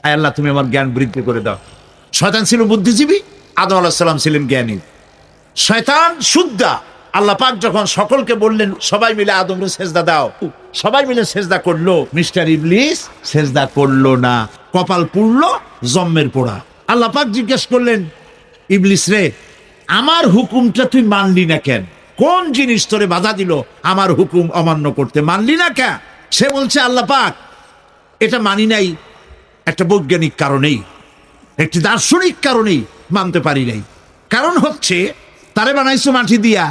আয় আল্লাহ তুমি আমার জ্ঞান বৃদ্ধি করে দাও। শয়তান ছিল বুদ্ধিজীবী, আদম আলাইহিস সালাম ছিলেন জ্ঞানী। শয়তান শুদ্ধা। আল্লাহ পাক যখন সকলকে বললেন সবাই মিলে আদমরে সেজদা দাও, সবাই মিলে সেজদা করলো, মিস্টার ইবলিস সেজদা করলো না, কপাল পুড়লো জম্মের পোড়া। আল্লাহ পাক জিজ্ঞেস করলেন, ইবলিস রে, আমার হুকুমটা তুই মানলি না কেন? কোন জিনিস তোরে বাধা দিল আমার হুকুম অমান্য করতে? মানলি না কেন? সে বলছে, আল্লাহ পাক, এটা মানি নাই একটা বৈজ্ঞানিক কারণেই, একটি দার্শনিক কারণেই মানতে পারি নাই। কারণ হচ্ছে, তারে বানাইছো মাটি দিয়া,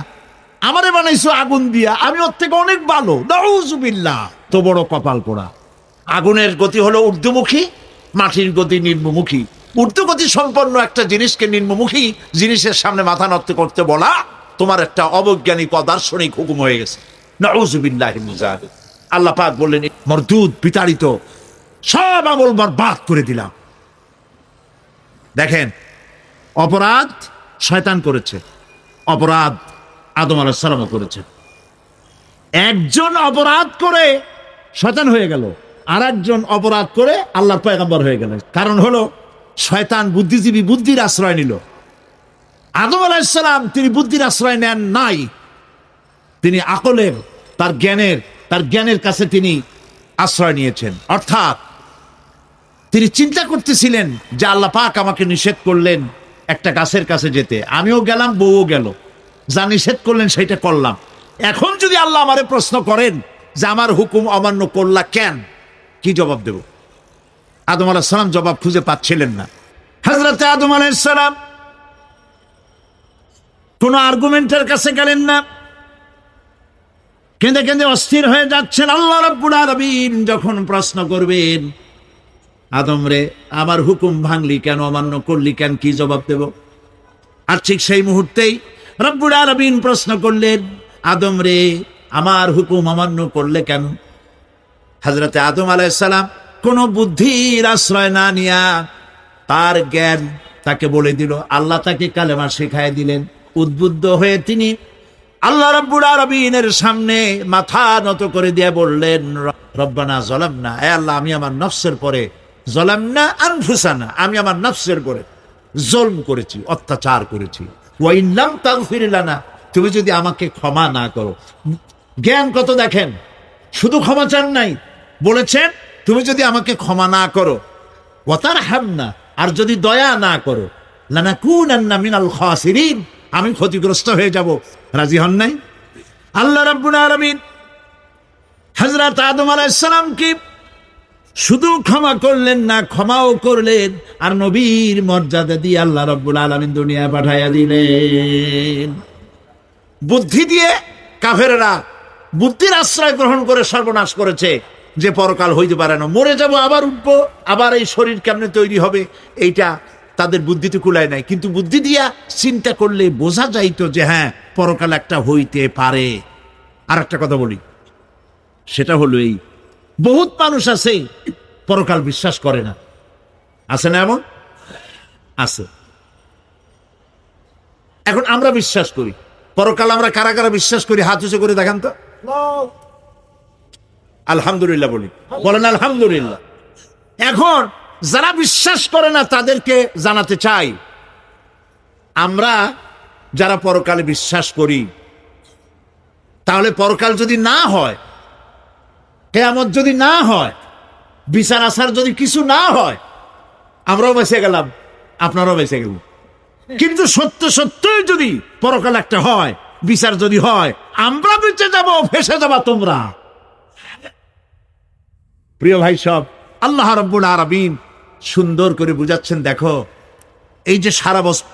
আমারে বানাইছো আগুন দিয়া, আমি ওর থেকে অনেক ভালো। নাউযুবিল্লাহ। তো বড় কপাল পোড়া। আগুনের গতি হলো ঊর্ধ্বমুখী, মাটির গতি নিম্নমুখী। ঊর্ধ্বগতি সম্পন্ন একটা জিনিসকে নিম্নমুখী জিনিসের সামনে মাথা নত করতে বলা তোমার একটা অবৈজ্ঞানিক অদার্শনিক হুকুম হয়ে গেছে। নাউযুবিল্লাহ মিন যালিক। আল্লাহ পাক বললেন, মরদুদ, বিতাড়িত, সব আমল বরবাদ করে দিলাম। দেখেন, অপরাধ শয়তান করেছে, অপরাধ আদম আলাইহিস সালামও করেছে। একজন অপরাধ করে শয়তান হয়ে গেল, আর একজন অপরাধ করে আল্লাহর পয়গম্বর হয়ে গেল। কারণ হলো, শয়তান বুদ্ধিজীবী, বুদ্ধির আশ্রয় নিল। আদম আলাইহিস সালাম তিনি বুদ্ধির আশ্রয় নেন নাই, তিনি আকলের, তার জ্ঞানের কাছে তিনি আশ্রয় নিয়েছেন। অর্থাৎ তিনি চিন্তা করতেছিলেন যে আল্লাহ পাক আমাকে নিষেধ করলেন একটা গাছের কাছে যেতে, আমিও গেলাম, বউও গেল, যা নিষেধ করলেন সেটা করলাম। এখন যদি আল্লাহ আমারে প্রশ্ন করেন যে আমার হুকুম অমান্য করলা কেন, কি জবাব দেব? আদম আলাইহিস সালাম জবাব খুঁজে পাচ্ছিলেন না। হযরত আদম আলাইহিস সালাম কোন আর্গুমেন্টের কাছে গেলেন না, কেঁদে কেঁদে অস্থির হয়ে যাচ্ছেন। আল্লাহ রাব্বুল আলামিন যখন প্রশ্ন করবেন, আদম রে, আমার হুকুম ভাঙলি কেন, অমান্য করলি কেন, কি জবাব দেব? আর ঠিক সেই মুহূর্তেই রব্বুল আলামিন প্রশ্ন করলেন, আদম রে, আমার হুকুম অমান্য করলে কেন? হযরত আদম আলাইহিস সালাম কোন বুদ্ধির আশ্রয় না নিয়া তার জ্ঞান তাকে বলে দিল। আল্লাহ তাকে কালেমা শেখায় দিলেন। উদ্বুদ্ধ হয়ে তিনি আল্লাহ রাব্বুল আলামিনের সামনে মাথা নত করে দিয়ে বললেন, রব্বানা যালামনা, হে আল্লাহ, আমি আমার নফসের পরে, যালামনা আনফুসানা, আমি আমার নফসের পরে জুলম করেছি, অত্যাচার করেছি। ওয়া ইন লাম তাগফির লানা, তুমি যদি আমাকে ক্ষমা না করো। জ্ঞান কত দেখেন, শুধু ক্ষমা চান নাই, বলেছেন তুমি যদি আমাকে ক্ষমা না করো, ওয়া তারহামনা, আর যদি দয়া না করো, লানাকুনান্না মিনাল খাসিরিন, আমি ক্ষতিগ্রস্ত হয়ে যাব। রাজি হন নাই? আল্লাহ রাব্বুল আলামিন হযরত আদম আলাইহিস সালামকে শুধু ক্ষমা করলেন না, ক্ষমাও করলেন, আর নবীর মর্যাদা দিয়ে আল্লাহ রাব্বুল আলামিন দুনিয়ায় পাঠাইয়া দিলেন। বুদ্ধি দিয়ে কাফেররা বুদ্ধির আশ্রয় গ্রহণ করে সর্বনাশ করেছে, যে পরকাল হইতে পারে না, মরে যাব, আবার উঠবো, আবার এই শরীর কেমনে তৈরি হবে, এইটা তাদের বুদ্ধিতে কুলায় নাই। কিন্তু বুদ্ধি দিয়া চিন্তা করলে বোঝা যাইতো যে হ্যাঁ, পরকাল একটা হইতে পারে। আর একটা কথা বলি, সেটা হলো এই, বহুত মানুষ আছে পরকাল বিশ্বাস করে না। আছে না এমন? আছে। এখন আমরা বিশ্বাস করি পরকাল, আমরা কারা কারা বিশ্বাস করি? হাত উঁচু করে দেখান তো। আলহামদুলিল্লাহ বলি, বলেন আলহামদুলিল্লাহ। এখন যারা বিশ্বাস করে না তাদেরকে জানাতে চাই, আমরা যারা পরকালে বিশ্বাস করি, তাহলে পরকাল যদি না হয়, কিয়ামত যদি না হয়, বিচার আচার যদি কিছু না হয়, আমরাও বেঁচে গেলাম, আপনারাও বেঁচে গেল। কিন্তু সত্য সত্যই যদি পরকাল একটা হয়, বিচার যদি হয়, আমরা বেঁচে যাব, ফেসে যাবা তোমরা। প্রিয় ভাই সব, আল্লাহ রাব্বুল আলামিন সুন্দর করে বুঝাচ্ছেন। দেখো, এই যে সারা বছর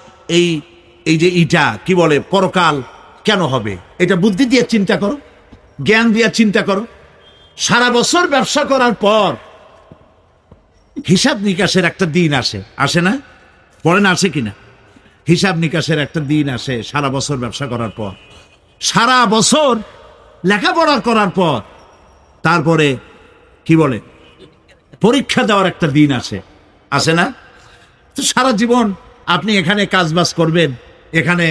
এই যে ইটা কি বলে পরকাল কেন হবে, এটা বুদ্ধি দিয়ে চিন্তা করো, জ্ঞান দিয়ে চিন্তা করো। সারা বছর ব্যবসা করার পর হিসাব নিকাশের একটা দিন আসে, আসে না? বলেন আসে কিনা? হিসাব নিকাশের একটা দিন আসে সারা বছর ব্যবসা করার পর, সারা বছর লেখাপড়া করার পর, তারপরে কি বলে পরীক্ষা দেওয়ার একটা দিন আসে, আসে না? তো সারা জীবন আপনি এখানে কাজবাজ করবেন, এখানে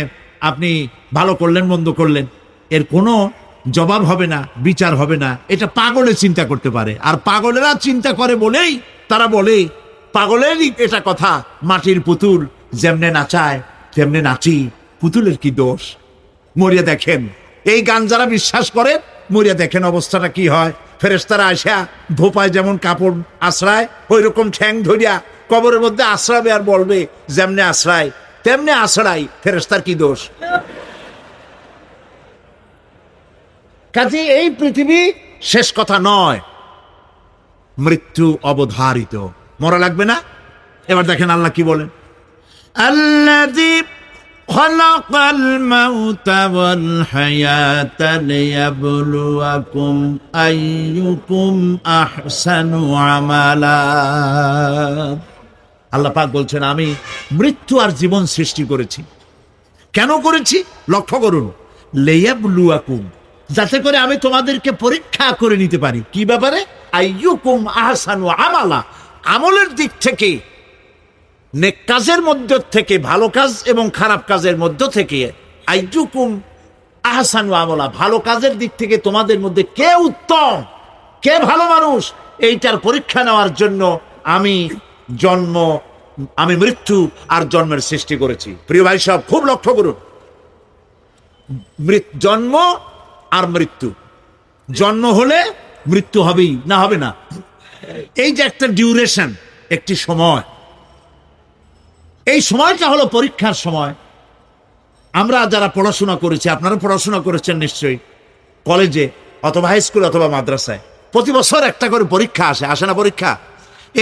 আপনি ভালো করলেন মন্দ করলেন, এর কোনো জবাব হবে না, বিচার হবে না। এটা পাগলে চিন্তা করতে পারে, আর পাগলেরা চিন্তা করে বলেই তারা বলে পাগলেরই এটা কথা, মাটির পুতুল যেমনে নাচায় তেমনে নাচি, পুতুলের কি দোষ? মরিয়া দেখেন, এই গান যারা বিশ্বাস করে মরিয়া দেখেন অবস্থাটা কি হয়। ফেরেশতারা আসা ধোপায় যেমন কাপড় আশ্রায়, ওই রকম ঠ্যাং ধরিয়া কবরের মধ্যে আশ্রাবে আর বলবে যেমনে আশ্রায় তেমনে আশ্রাই, ফেরেশতার কি দোষ? কাজে এই পৃথিবী শেষ কথা নয়, মৃত্যু অবধারিত, মরা লাগবে না। এবার দেখেন আল্লাহ কি বলেন, আল্লাযী খালাকাল মাউতা ওয়াল হায়াতা লিয়াবলুয়াকুম আইয়ুকুম আহসানু আমালা। আল্লাহ পাক বলছেন আমি মৃত্যু আর জীবন সৃষ্টি করেছি। কেন করেছি লক্ষ্য করুন, লিয়াবলুয়াকুম, যাতে করে আমি তোমাদেরকে পরীক্ষা করে নিতে পারি। কি ব্যাপারে? আইয়ুকুম আহসানু আমালা, আমলের দিক থেকে, নেক কাজের মধ্য থেকে, ভালো কাজ এবং খারাপ কাজের মধ্য থেকে। আইয়ুকুম আহসানু আমালা, ভালো কাজের দিক থেকে তোমাদের মধ্যে কে উত্তম, কে ভালো মানুষ, এইটার পরীক্ষা নেওয়ার জন্য আমি মৃত্যু আর জন্মের সৃষ্টি করেছি। প্রিয় ভাই সব খুব লক্ষ্য করুন, জন্ম আর মৃত্যু, জন্ম হলে মৃত্যু হবেই, না হবে না। এই যে একটা ডিউরেশন, একটি সময়, এই সময়টা হলো পরীক্ষার সময়। আমরা যারা পড়াশোনা করেছি, আপনারা পড়াশোনা করেছেন নিশ্চয়ই, কলেজে অথবা হাই স্কুল অথবা মাদ্রাসায় প্রতি বছর একটা করে পরীক্ষা আসে না পরীক্ষা?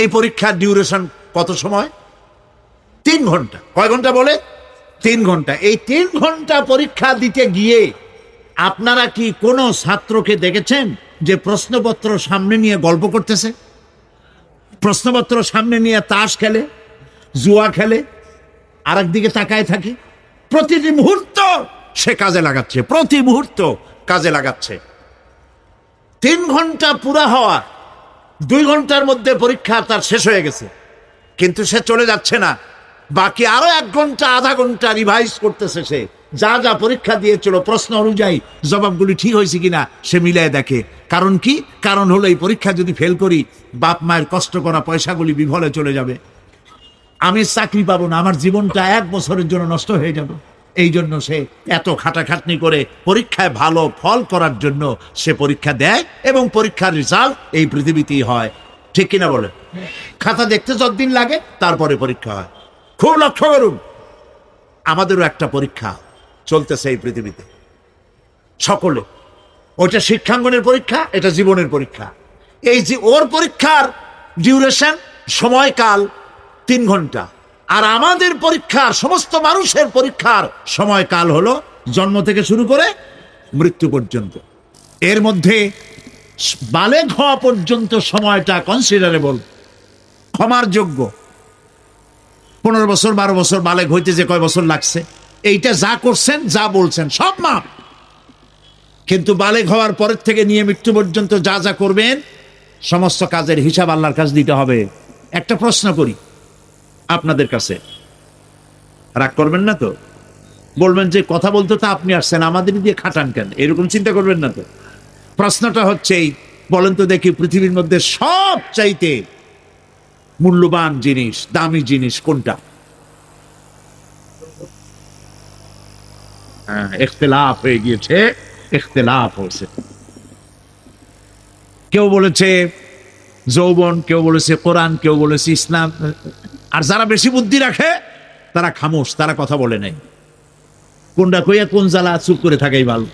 এই পরীক্ষার ডিউরেশন কত সময়? 3 ঘন্টা। কয় ঘন্টা বলে? 3 ঘন্টা। এই 3 ঘন্টা পরীক্ষা দিতে গিয়ে আপনারা কি কোনো ছাত্রকে দেখেছেন যে প্রশ্নপত্র সামনে নিয়ে গল্প করতেছে, প্রশ্নপত্র সামনে নিয়ে তাস খেলে, জুয়া খেলে, আর একদিকে তাকায় থাকে? প্রতিটি মুহূর্ত সে কাজে লাগাচ্ছে, প্রতি মুহূর্ত কাজে লাগাচ্ছে। 3 ঘন্টা পুরা হওয়া, 2 ঘন্টার মধ্যে পরীক্ষা তার শেষ হয়ে গেছে, কিন্তু সে চলে যাচ্ছে না, বাকি আরো 1 ঘন্টা আধা ঘন্টা রিভাইজ করতেছে। সে যা যা পরীক্ষা দিয়েছিল প্রশ্ন অনুযায়ী জবাবগুলি ঠিক হয়েছে কিনা সে মিলাই দেখে। কারণ কি? কারণ হলো এই পরীক্ষা যদি ফেল করি, বাপ মায়ের কষ্ট করা পয়সাগুলি বিফলে চলে যাবে, আমি চাকরি পাবো না, আমার জীবনটা 1 বছরের জন্য নষ্ট হয়ে যাবে। এই জন্য সে এত খাটাখাটনি করে পরীক্ষায় ভালো ফল করার জন্য সে পরীক্ষা দেয়, এবং পরীক্ষার রেজাল্ট এই পৃথিবীতেই হয়। ঠিক কিনা বলে? খাতা দেখতে যতদিন লাগে তারপরে পরীক্ষা হয়। খুব লক্ষ্য করুন, আমাদেরও একটা পরীক্ষা চলতেছে এই পৃথিবীতে, সকলে। ওইটা শিক্ষাঙ্গনের পরীক্ষা, এটা জীবনের পরীক্ষা। এই যে ওর পরীক্ষার ডিউরেশন, সময়কাল 3 ঘন্টা, আর আমাদের পরীক্ষার, সমস্ত মানুষের পরীক্ষার সময়কাল হলো জন্ম থেকে শুরু করে মৃত্যু পর্যন্ত। এর মধ্যে বালেগ হওয়া পর্যন্ত সময়টা কনসিডারেবল, ক্ষমার যোগ্য। 15 বছর 12 বছর বালেগ হইতে যে কয় বছর লাগছে, এইটা যা করছেন যা বলছেন সব মাপ। কিন্তু বালেগ হওয়ার পরের থেকে নিয়ে মৃত্যু পর্যন্ত যা যা করবেন সমস্ত কাজের হিসাব আল্লাহর কাছে দিতে হবে। একটা প্রশ্ন করি আপনাদের কাছে, রাগ করবেন না তো? বলবেন যে কথা বলতে তো আপনি আসছেন, আমাদের দিয়ে খাটান কেন, এরকম চিন্তা করবেন না তো? প্রশ্নটা হচ্ছে এই, বলেন তো দেখি, পৃথিবীর মধ্যে সব চাইতে মূল্যবান জিনিস, দামি জিনিস কোনটা? ইখতিলাফ হয়ে গিয়েছে, ইখতিলাফ হয়েছে। কেউ বলেছে যৌবন, কেউ বলেছে কোরআন, কেউ বলেছে ইসলাম। আর যারা বেশি বুদ্ধি রাখে তারা খামোশ, তারা কথা বলে নাই। কোনটা কইয়া কোন জ্বালা, চুপ করে থাকাই ভালো।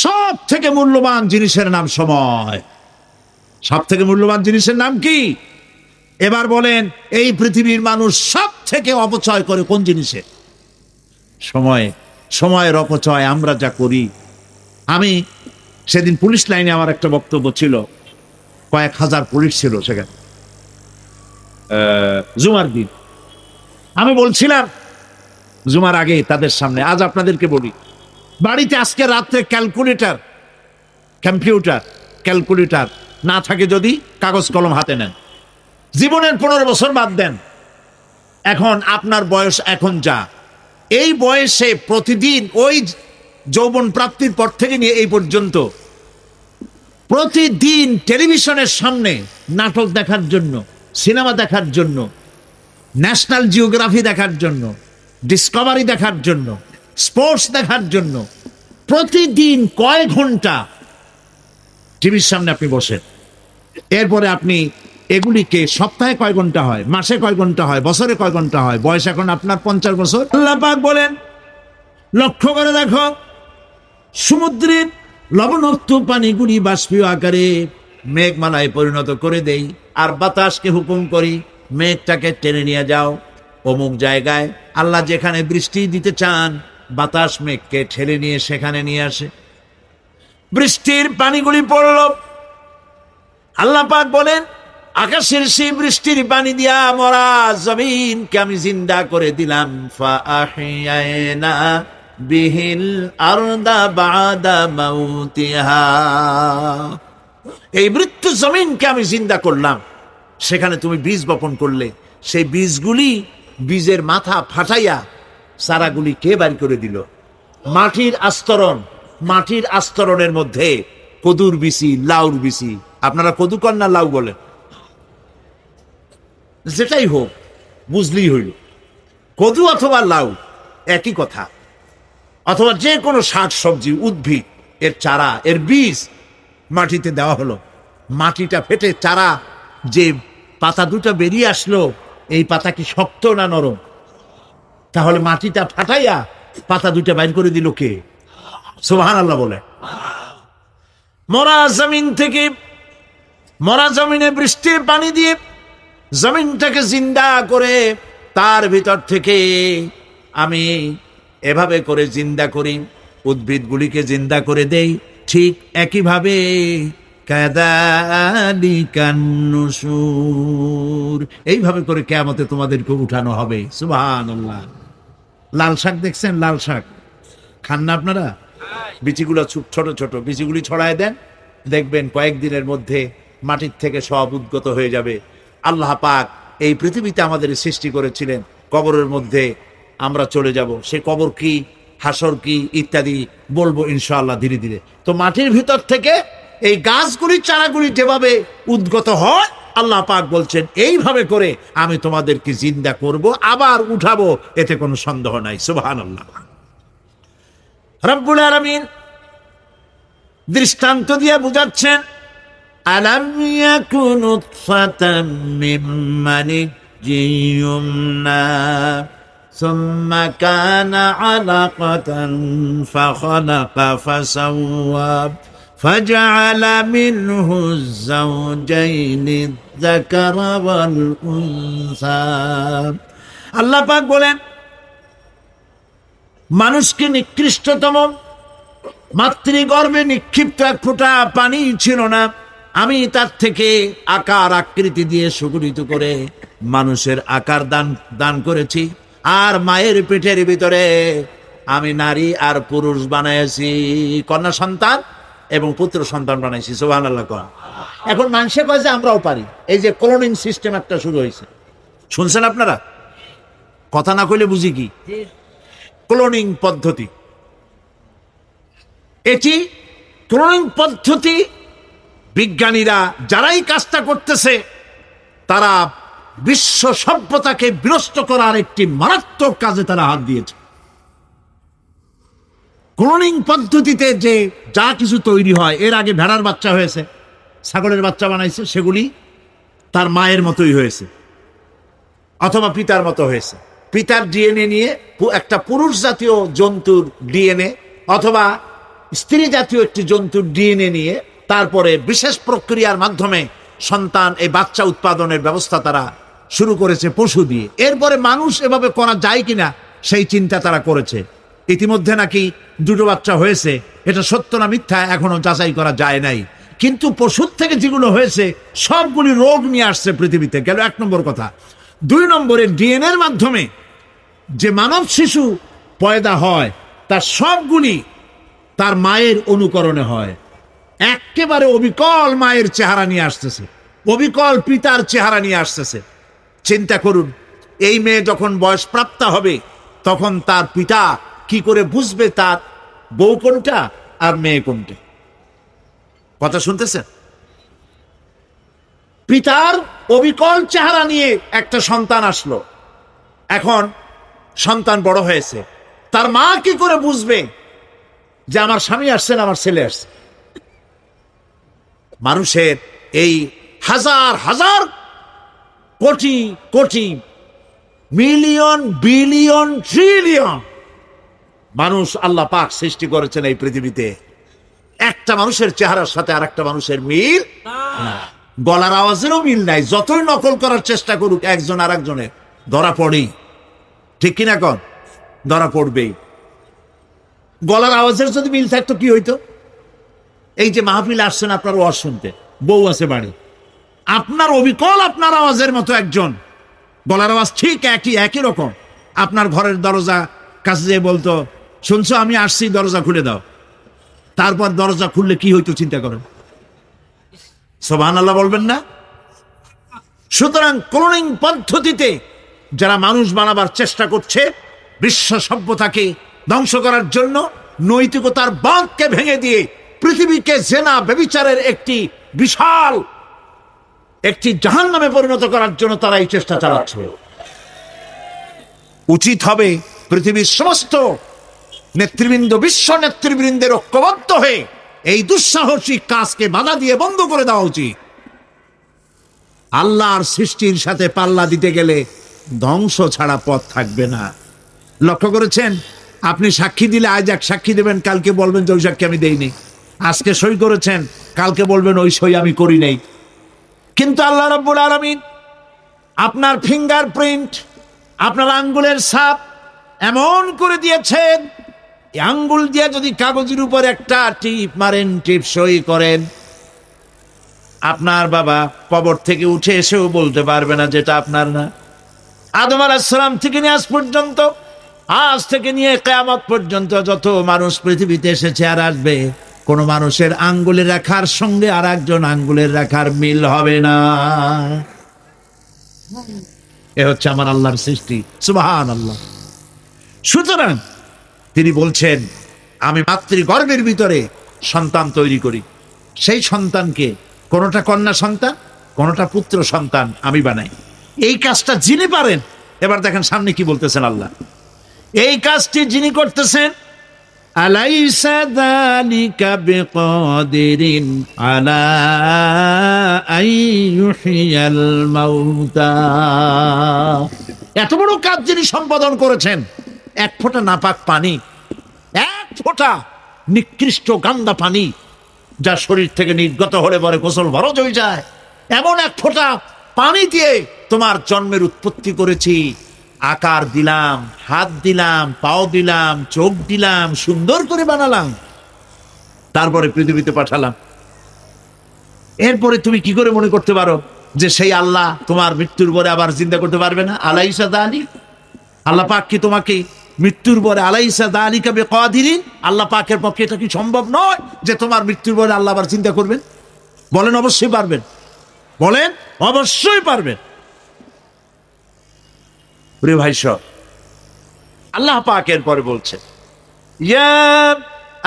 সব থেকে মূল্যবান জিনিসের নাম সময়। সব থেকে মূল্যবান জিনিসের নাম কি? এবার বলেন, এই পৃথিবীর মানুষ সব থেকে অপচয় করে কোন জিনিসে? সময়। সময়ের অপচয় আমরা যা করি। আমি সেদিন পুলিশ লাইনে আমার একটা বক্তব্য ছিল, কয়েক হাজার পুলিশ ছিল সেখানে, জুমার দিন। আমি বলছিলাম জুমার আগে তাদের সামনে, আজ আপনাদেরকে বলি, বাড়িতে আজকে রাত্রে ক্যালকুলেটর না থাকে, যদি কাগজ কলম হাতে নেন, জীবনের 15 বছর বাদ দেন, এখন আপনার বয়স এখন যা, এই বয়সে প্রতিদিন ওই যৌবন প্রাপ্তির পর থেকে নিয়ে এই পর্যন্ত প্রতিদিন টেলিভিশনের সামনে নাটক দেখার জন্য, সিনেমা দেখার জন্য, ন্যাশনাল জিওগ্রাফি দেখার জন্য, ডিসকভারি দেখার জন্য, স্পোর্টস দেখার জন্য প্রতিদিন কয়েক ঘন্টা টিভির সামনে আপনি বসেন। এরপরে আপনি এগুলিকে সপ্তাহে কয় ঘন্টা হয়, মাসে কয় ঘন্টা হয়, বছরে কয় ঘন্টা হয়, বয়স এখন আপনার 50 বছর। আল্লাহ পাক বলেন, লক্ষ্য করে দেখো, সমুদ্রের লবণাক্ত পানিগুলি বাষ্পীয় আকারে মেঘমালায় পরিণত করে দেই, আর বাতাসকে হুকুম করি মেঘটাকে টেনে নিয়ে যাও অমুক জায়গায়। আল্লাহ যেখানে বৃষ্টি দিতে চান বাতাস মেঘকে ঠেলে নিয়ে সেখানে নিয়ে আসে, বৃষ্টির পানিগুলি পড়ল। আল্লাহ পাক বলেন, আকাশের সেই বৃষ্টির পানি দিয়া মরা জমিনকে আমি জিন্দা করে দিলাম। ফাআহিয়ানা বিহিল আরদা বাদা মাউতিহা, এই মৃত্যু জমিনকে আমি জিন্দা করলাম। সেখানে তুমি বীজ বপন করলে, সেই বীজগুলি, বীজের মাথা ফাটাইয়া চারাগুলি কে বাড়ি করে দিল? মাটির আস্তরণ, মাটির আস্তরণের মধ্যে কদুর বিচি, লাউর বিচি, আপনারা কদু কর না লাউ বলেন, যেটাই হোক বুঝলেই হইল, কদু অথবা লাউ একই কথা। অথবা যে কোনো শাক সবজি, উদ্ভিদ, এর চারা, এর বীজ মাটিতে দেওয়া হলো। মাটিটা ফেটে চারা, যে পাতা দুটো বেরিয়ে আসলো, এই পাতা কি শক্ত না নরম? তাহলে মাটিটা ফাটাইয়া পাতা দুটো বাইর করে দিল কে? সুবহানাল্লাহ বলে। মরা জমিন থেকে, মরা জমিনে বৃষ্টির পানি দিয়ে জমিনটাকে জিন্দা করে তার ভিতর থেকে আমি এভাবে করে জিন্দা করি, উদ্ভিদগুলিকে জিন্দা করে দেই। ঠিক একইভাবে কাযালিকান নুশুর, এইভাবে করে কিয়ামতে তোমাদেরকে উঠানো হবে। সুবহানাল্লাহ। লাল শাক দেখছেন? লাল শাক খান না আপনারা? বিচিগুলো ছোট ছোট বিচিগুলি ছড়ায় দেন, দেখবেন কয়েকদিনের মধ্যে মাটির থেকে সব উদ্গত হয়ে যাবে। আল্লাহ পাক এই পৃথিবীতে আমাদের সৃষ্টি করেছিলেন, কবরের মধ্যে আমরা চলে যাব। সে কবর কি, হাসর কি, ইত্যাদি বলবো ইনশাআল্লাহ ধীরে ধীরে। তো মাটির ভিতর থেকে এই গাছগুলি, চারাগুলি যেভাবে উদ্গত হয়, আল্লাহ পাক বলছেন এইভাবে করে আমি তোমাদেরকে জিন্দা করব, আবার উঠাবো, এতে কোনো সন্দেহ নাই। সুবহানাল্লাহ। রব্বুল আলামিন দৃষ্টান্ত দিয়ে বুঝাচ্ছেন, আলাম ইয়াকুন নুতফাতাম মিন মানিয়্যিন ইউমনা সুম্মা কানা আলাকাতান ফাখালাকা ফাসাওয়া ফাজআলা মিনহু যাওজাইনি যাকারা ওয়াল উনসা। আল্লাহ পাক বলেন, মানুষকে নিকৃষ্টতম মাতৃগর্ভে নিক্ষিপ্ত এক ফোঁটা পানি ছিল না, আমি তার থেকে আকার আকৃতি দিয়ে সুগঠিত করে মানুষের আকার দান করেছি, আর মায়ের পেটের ভিতরে আমি নারী আর পুরুষ বানাইছি, কন্যা সন্তান এবং পুত্র সন্তান বানাইছি। সুবহানাল্লাহ। এখন মানুষে কয় যে আমরাও পারি। এই যে ক্লোনিং সিস্টেম একটা শুরু হয়েছে, শুনছেন আপনারা? কথা না কইলে বুঝি কি? ক্লোনিং পদ্ধতি। এটি ক্লোনিং পদ্ধতি, বিজ্ঞানীরা যারাই কাজটা করতেছে তারা বিশ্ব সভ্যতাকে বিনষ্ট করার একটি মারাত্মক কাজে তারা হাত দিয়েছে। ক্লোনিং পদ্ধতিতে যে যা কিছু তৈরি হয়, এর আগে ভেড়ার বাচ্চা হয়েছে, ছাগলের বাচ্চা বানাইছে, সেগুলি তার মায়ের মতোই হয়েছে অথবা পিতার মতো হয়েছে। পিতার ডিএনএ নিয়ে একটা পুরুষ জাতীয় জন্তুর ডিএনএ অথবা স্ত্রী জাতীয় একটি জন্তুর ডিএনএ নিয়ে তারপরে বিশেষ প্রক্রিয়ার মাধ্যমে সন্তান, এই বাচ্চা উৎপাদনের ব্যবস্থা তারা শুরু করেছে পশু দিয়ে। এরপরে মানুষ এভাবে করা যায় কিনা সেই চিন্তা তারা করেছে। ইতিমধ্যে নাকি দুটো বাচ্চা হয়েছে, এটা সত্য না মিথ্যা এখনো যাচাই করা যায় নাই। কিন্তু পশুর থেকে যেগুলো হয়েছে সবগুলি রোগ নিয়ে আসছে পৃথিবীতে, গেল 1 নম্বর কথা। 2 নম্বরে ডিএনএর মাধ্যমে যে মানব শিশু পয়দা হয় তার সবগুলি তার মায়ের অনুকরণে হয়। একেবারে অবিকল মায়ের চেহারা নিয়ে আসতেছে, অবিকল পিতার চেহারা নিয়ে আসতেছে। চিন্তা করুন, এই মেয়ে যখন বয়স প্রাপ্ত হবে তখন তার পিতা কি করে বুঝবে তার বউ কোনটা আর মেয়ে কোনটা? কথা শুনতেছেন? পিতার অবিকল চেহারা নিয়ে একটা সন্তান আসলো। এখন সন্তান বড় হয়েছে, তার মা কি করে বুঝবে যে আমার স্বামী আসছেন, আমার ছেলে আসছে? মানুষের এই হাজার হাজার crore crore million billion trillion মানুষ আল্লাহ পাক সৃষ্টি করেছেন এই পৃথিবীতে, একটা মানুষের চেহারার সাথে আর একটা মানুষের মিল না। গলার আওয়াজেরও মিল নাই, যতই নকল করার চেষ্টা করুক একজন আর একজনের, ধরা পড়েই। ঠিক কিনা কন? ধরা পড়বেই। গলার আওয়াজের যদি মিল থাকতো কি হইতো? এই যে মাহফিল আসছেন আপনার ওয়াজ শুনতে, বউ আছে বাড়ি, আপনার অবিকল আপনার আওয়াজের মতো একজন, গলার আওয়াজ ঠিক একই রকম, আপনার ঘরের দরজা কাছে যেয়ে বলতো, শুনছো আমি আসছি, দরজা খুলে দাও। তারপর দরজা খুললে কি হইতো চিন্তা করেন? সুবহানাল্লাহ বলবেন না? সুতরাং ক্লোনিং পদ্ধতিতে যারা মানুষ বানাবার চেষ্টা করছে, বিশ্ব সভ্যতাকে ধ্বংস করার জন্য, নৈতিকতার বাঁধকে ভেঙে দিয়ে পৃথিবীকে জেনা ব্যভিচারের একটি বিশাল একটি জাহান্নামে পরিণত করার জন্য তারা এই চেষ্টা চালাচ্ছে। উচিত হবে পৃথিবীর সমস্ত নেতৃবৃন্দ, বিশ্ব নেতৃবৃন্দের ঐক্যবদ্ধ হয়ে এই দুঃসাহসিক কাজকে বাধা দিয়ে বন্ধ করে দেওয়া উচিত। আল্লাহর সৃষ্টির সাথে পাল্লা দিতে গেলে ধ্বংস ছাড়া পথ থাকবে না। লক্ষ্য করেছেন? আপনি সাক্ষী দিলে আজ এক সাক্ষী দেবেন, কালকে বলবেন যে ওই সাক্ষী আমি দেইনি। আজকে সই করেছেন, কালকে বলবেন ওই সই আমি করি নাই। কিন্তু আল্লাহ রাব্বুল আলামিন আপনার ফিঙ্গারপ্রিন্ট, আপনার আঙ্গুলের ছাপ এমন করে দিয়েছেন, এই আঙ্গুল দিয়ে যদি কাগজের উপর একটা টিপ মারেন, টিপ সই করেন, আপনার বাবা কবর থেকে উঠে এসেও বলতে পারবে না যেটা আপনার না। আদম আলাইহিস সালাম থেকে নিয়ে আজ পর্যন্ত, আজ থেকে নিয়ে কিয়ামত পর্যন্ত যত মানুষ পৃথিবীতে এসেছে আর আসবে, কোন মানুষের আঙ্গুলের রেখার সঙ্গে আর একজন আঙ্গুলের রেখার মিল হবে না। এ হচ্ছে আমার আল্লাহর সৃষ্টি। সুবহানাল্লাহ। সুতরাং তিনি বলছেন, আমি মাতৃগর্ভের ভিতরে সন্তান তৈরি করি, সেই সন্তানকে কোনটা কন্যা সন্তান, কোনটা পুত্র সন্তান আমি বানাই। এই কাজটা যিনি পারেন, এবার দেখেন সামনে কি বলতেছেন আল্লাহ। এই কাজটি যিনি করতেছেন, আলাইসা যালিকা বিকাদিরিন আলা আইয়ুহিয়াল মাউতা, এত বড় কাজ যিনি সম্পাদন করেছেন, এক ফোঁটা নাপাক পানি, এক ফোঁটা নিকৃষ্ট গান্দা পানি যা শরীর থেকে নির্গত হলে পরে গোসল ফরজ হয়ে যায়, এমন এক ফোঁটা পানি দিয়ে তোমার জন্মের উৎপত্তি করেছি, আকার দিলাম, হাত দিলাম, পাও দিলাম, চোখ দিলাম, সুন্দর করে বানালাম, তারপরে পৃথিবীতে পাঠালাম। এরপরে তুমি কি করে মনে করতে পারো যে সেই আল্লাহ তোমার মৃত্যুর পরে আবার জিন্দা করতে পারবে না? আলাইসা যালিক, আল্লাহ পাক কি তোমাকে মৃত্যুর পরে, আলাইসা যালিকা বিকাদিরিন, আল্লাহ পাকের পক্ষে এটা কি সম্ভব নয় যে তোমার মৃত্যুর পরে আল্লাহ আবার চিন্তা করবেন? বলেন অবশ্যই পারবেন, বলেন অবশ্যই পারবেন। প্রিয় ভাই সব, আল্লাহ পাকের পরে বলছে, ইয়া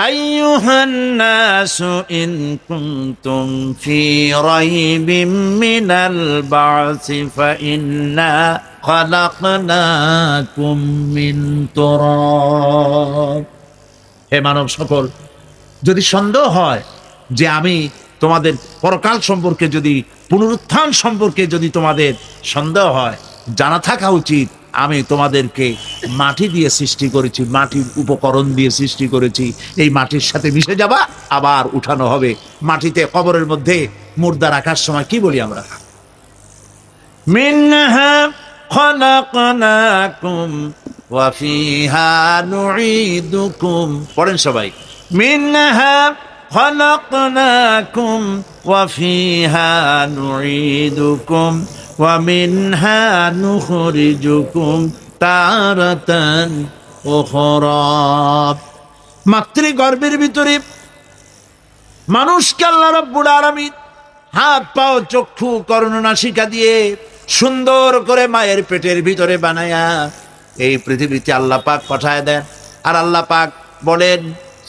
আইয়ুহান নাসু ইন কুনতুম ফি রাইবিম মিনাল বা'সি ফাইন্না খালাকনাকুম মিন তুরাব। হে মানব সকল, যদি সন্দেহ হয় যে আমি তোমাদের পরকাল সম্পর্কে, যদি পুনরুত্থান সম্পর্কে যদি তোমাদের সন্দেহ হয়, জানা থাকা উচিত আমি তোমাদেরকে মাটি দিয়ে সৃষ্টি করেছি, মাটির উপকরণ দিয়ে সৃষ্টি করেছি। এই মাটির সাথে মিশে যাবা, আবার উঠানো হবে। মাটিতে কবরের মধ্যে মুর্দা রাখার সময় কি বলি আমরা? মিনহা খালাকনাকুম ওয়া ফিহা নুঈদুকুম। পড়েন সবাই, মিনহা খালাকনাকুম ওয়া ফিহা নুঈদুকুম ওয়া মিনহা নুখরিজুকুম তারাতান উখরা। মাতৃগর্ভের ভিতরে মানুষকে আল্লাহ রাব্বুল আলামিন হাত, পাও, চক্ষু, কর্ণনাসিকা দিয়ে সুন্দর করে মায়ের পেটের ভিতরে বানায়া এই পৃথিবীতে আল্লাহ পাক পাঠায় দেন। আর আল্লাহ পাক বলেন,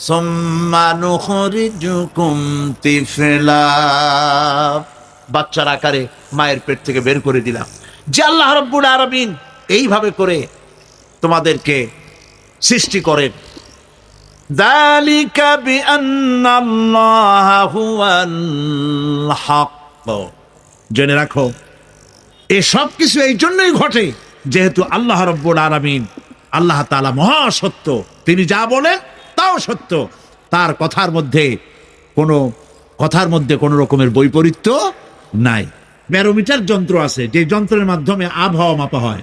সুম্মা নুখরিজুকুম তিফলা, বাচ্চার আকারে মায়ের পেট থেকে বের করে দিলাম। যে আল্লাহ রাব্বুল আলামিন এইভাবে করে তোমাদেরকে সৃষ্টি করেন। যালিকা বিআন্নাল্লাহা হুয়াল হক, জেনে রাখো এসব কিছু এই জন্যই ঘটে যেহেতু আল্লাহ রাব্বুল আলামিন আল্লাহ তাআলা মহাসত্য, তিনি যা বলেন তাও সত্য, তার কথার মধ্যে কোনো রকমের বৈপরীত্য নাই। ব্যারোমিটার যন্ত্র আছে, যে যন্ত্রের মাধ্যমে আবহাওয়া মাপা হয়,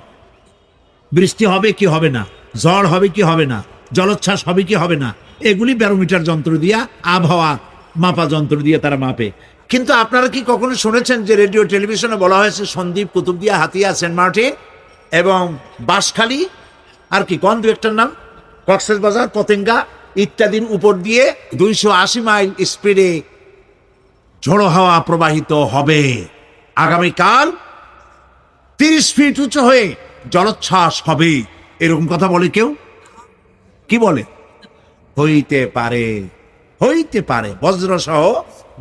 বৃষ্টি হবে কি হবে না, ঝড় হবে কি হবে না, জলোচ্ছ্বাস হবে কি হবে না, এগুলি ব্যারোমিটার যন্ত্র দিয়া, আবহাওয়া মাপা যন্ত্র দিয়ে তারা মাপে। কিন্তু আপনারা কি কখনো শুনেছেন যে রেডিও টেলিভিশনে বলা হয়েছে সন্দ্বীপ, কুতুবদিয়া, হাতিয়া, সেন্ট মার্টিন এবং বাঁশখালী, আর কি কোন দু একটার নাম, কক্সবাজার, পতেঙ্গা ইত্যাদির উপর দিয়ে 280 মাইল স্পিডে ঝোড়ো হাওয়া প্রবাহিত হবে। আগামীকাল 30 ফিট উঁচু হয়ে জলোচ্ছ্বাস হবে, এরকম কথা বলে কেউ? কি বলে? হইতে পারে, হইতে পারে, বজ্র সহ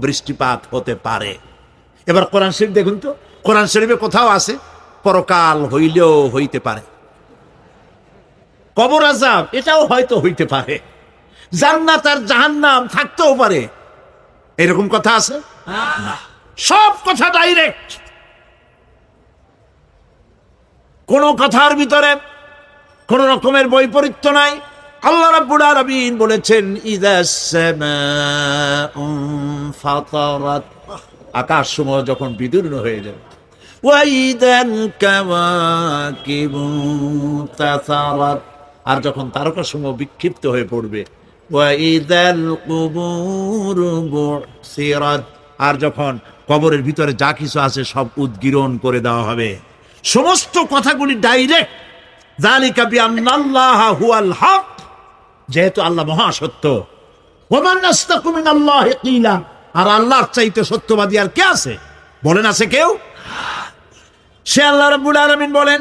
বৃষ্টিপাত হতে পারে। এবার কোরআন শরীফ দেখুন তো, কোরআন শরীফে কোথাও আছে পরকাল হইলেও হইতে পারে, কবর আযাব এটাও হয়তো হইতে পারে, জান্নাত আর জাহান্নাম থাকতেও পারে, এরকম কথা আছে না। সব কথা ডাইরেক্ট, কোন কথার ভিতরে কোন রকমের বৈপরীত্য নাই। আল্লাহ রাব্বুল আলামিন বলেছেন ইযাস সামাউ ফাতারাত, আকাশ সমূহ যখন বিদীর্ণ হয়ে যাবে, ওয়া ইযাল কাওয়াকিবু তাসারাত, আর যখন তারকা সমূহ বিক্ষিপ্ত হয়ে পড়বে, ওয়া ইযাল কুবুরু বুসিরাত, আর যখন কবরের ভিতরে যা কিছু আছে সব উদ্গীরণ করে দেওয়া হবে। সমস্ত কথাগুলি ডাইরেক্ট। যালিকা বিআন্নাল্লাহা হুয়াল হক, যেহেতু আল্লাহ মহাসত্য। ওমান আস্তাকু মিনাল্লাহি কিলা, আর আল্লাহর চাইতে সত্যবাদী আর কে আছে? বলেন আছে কেউ? সে আল্লাহ রাব্বুল আলামিন বলেন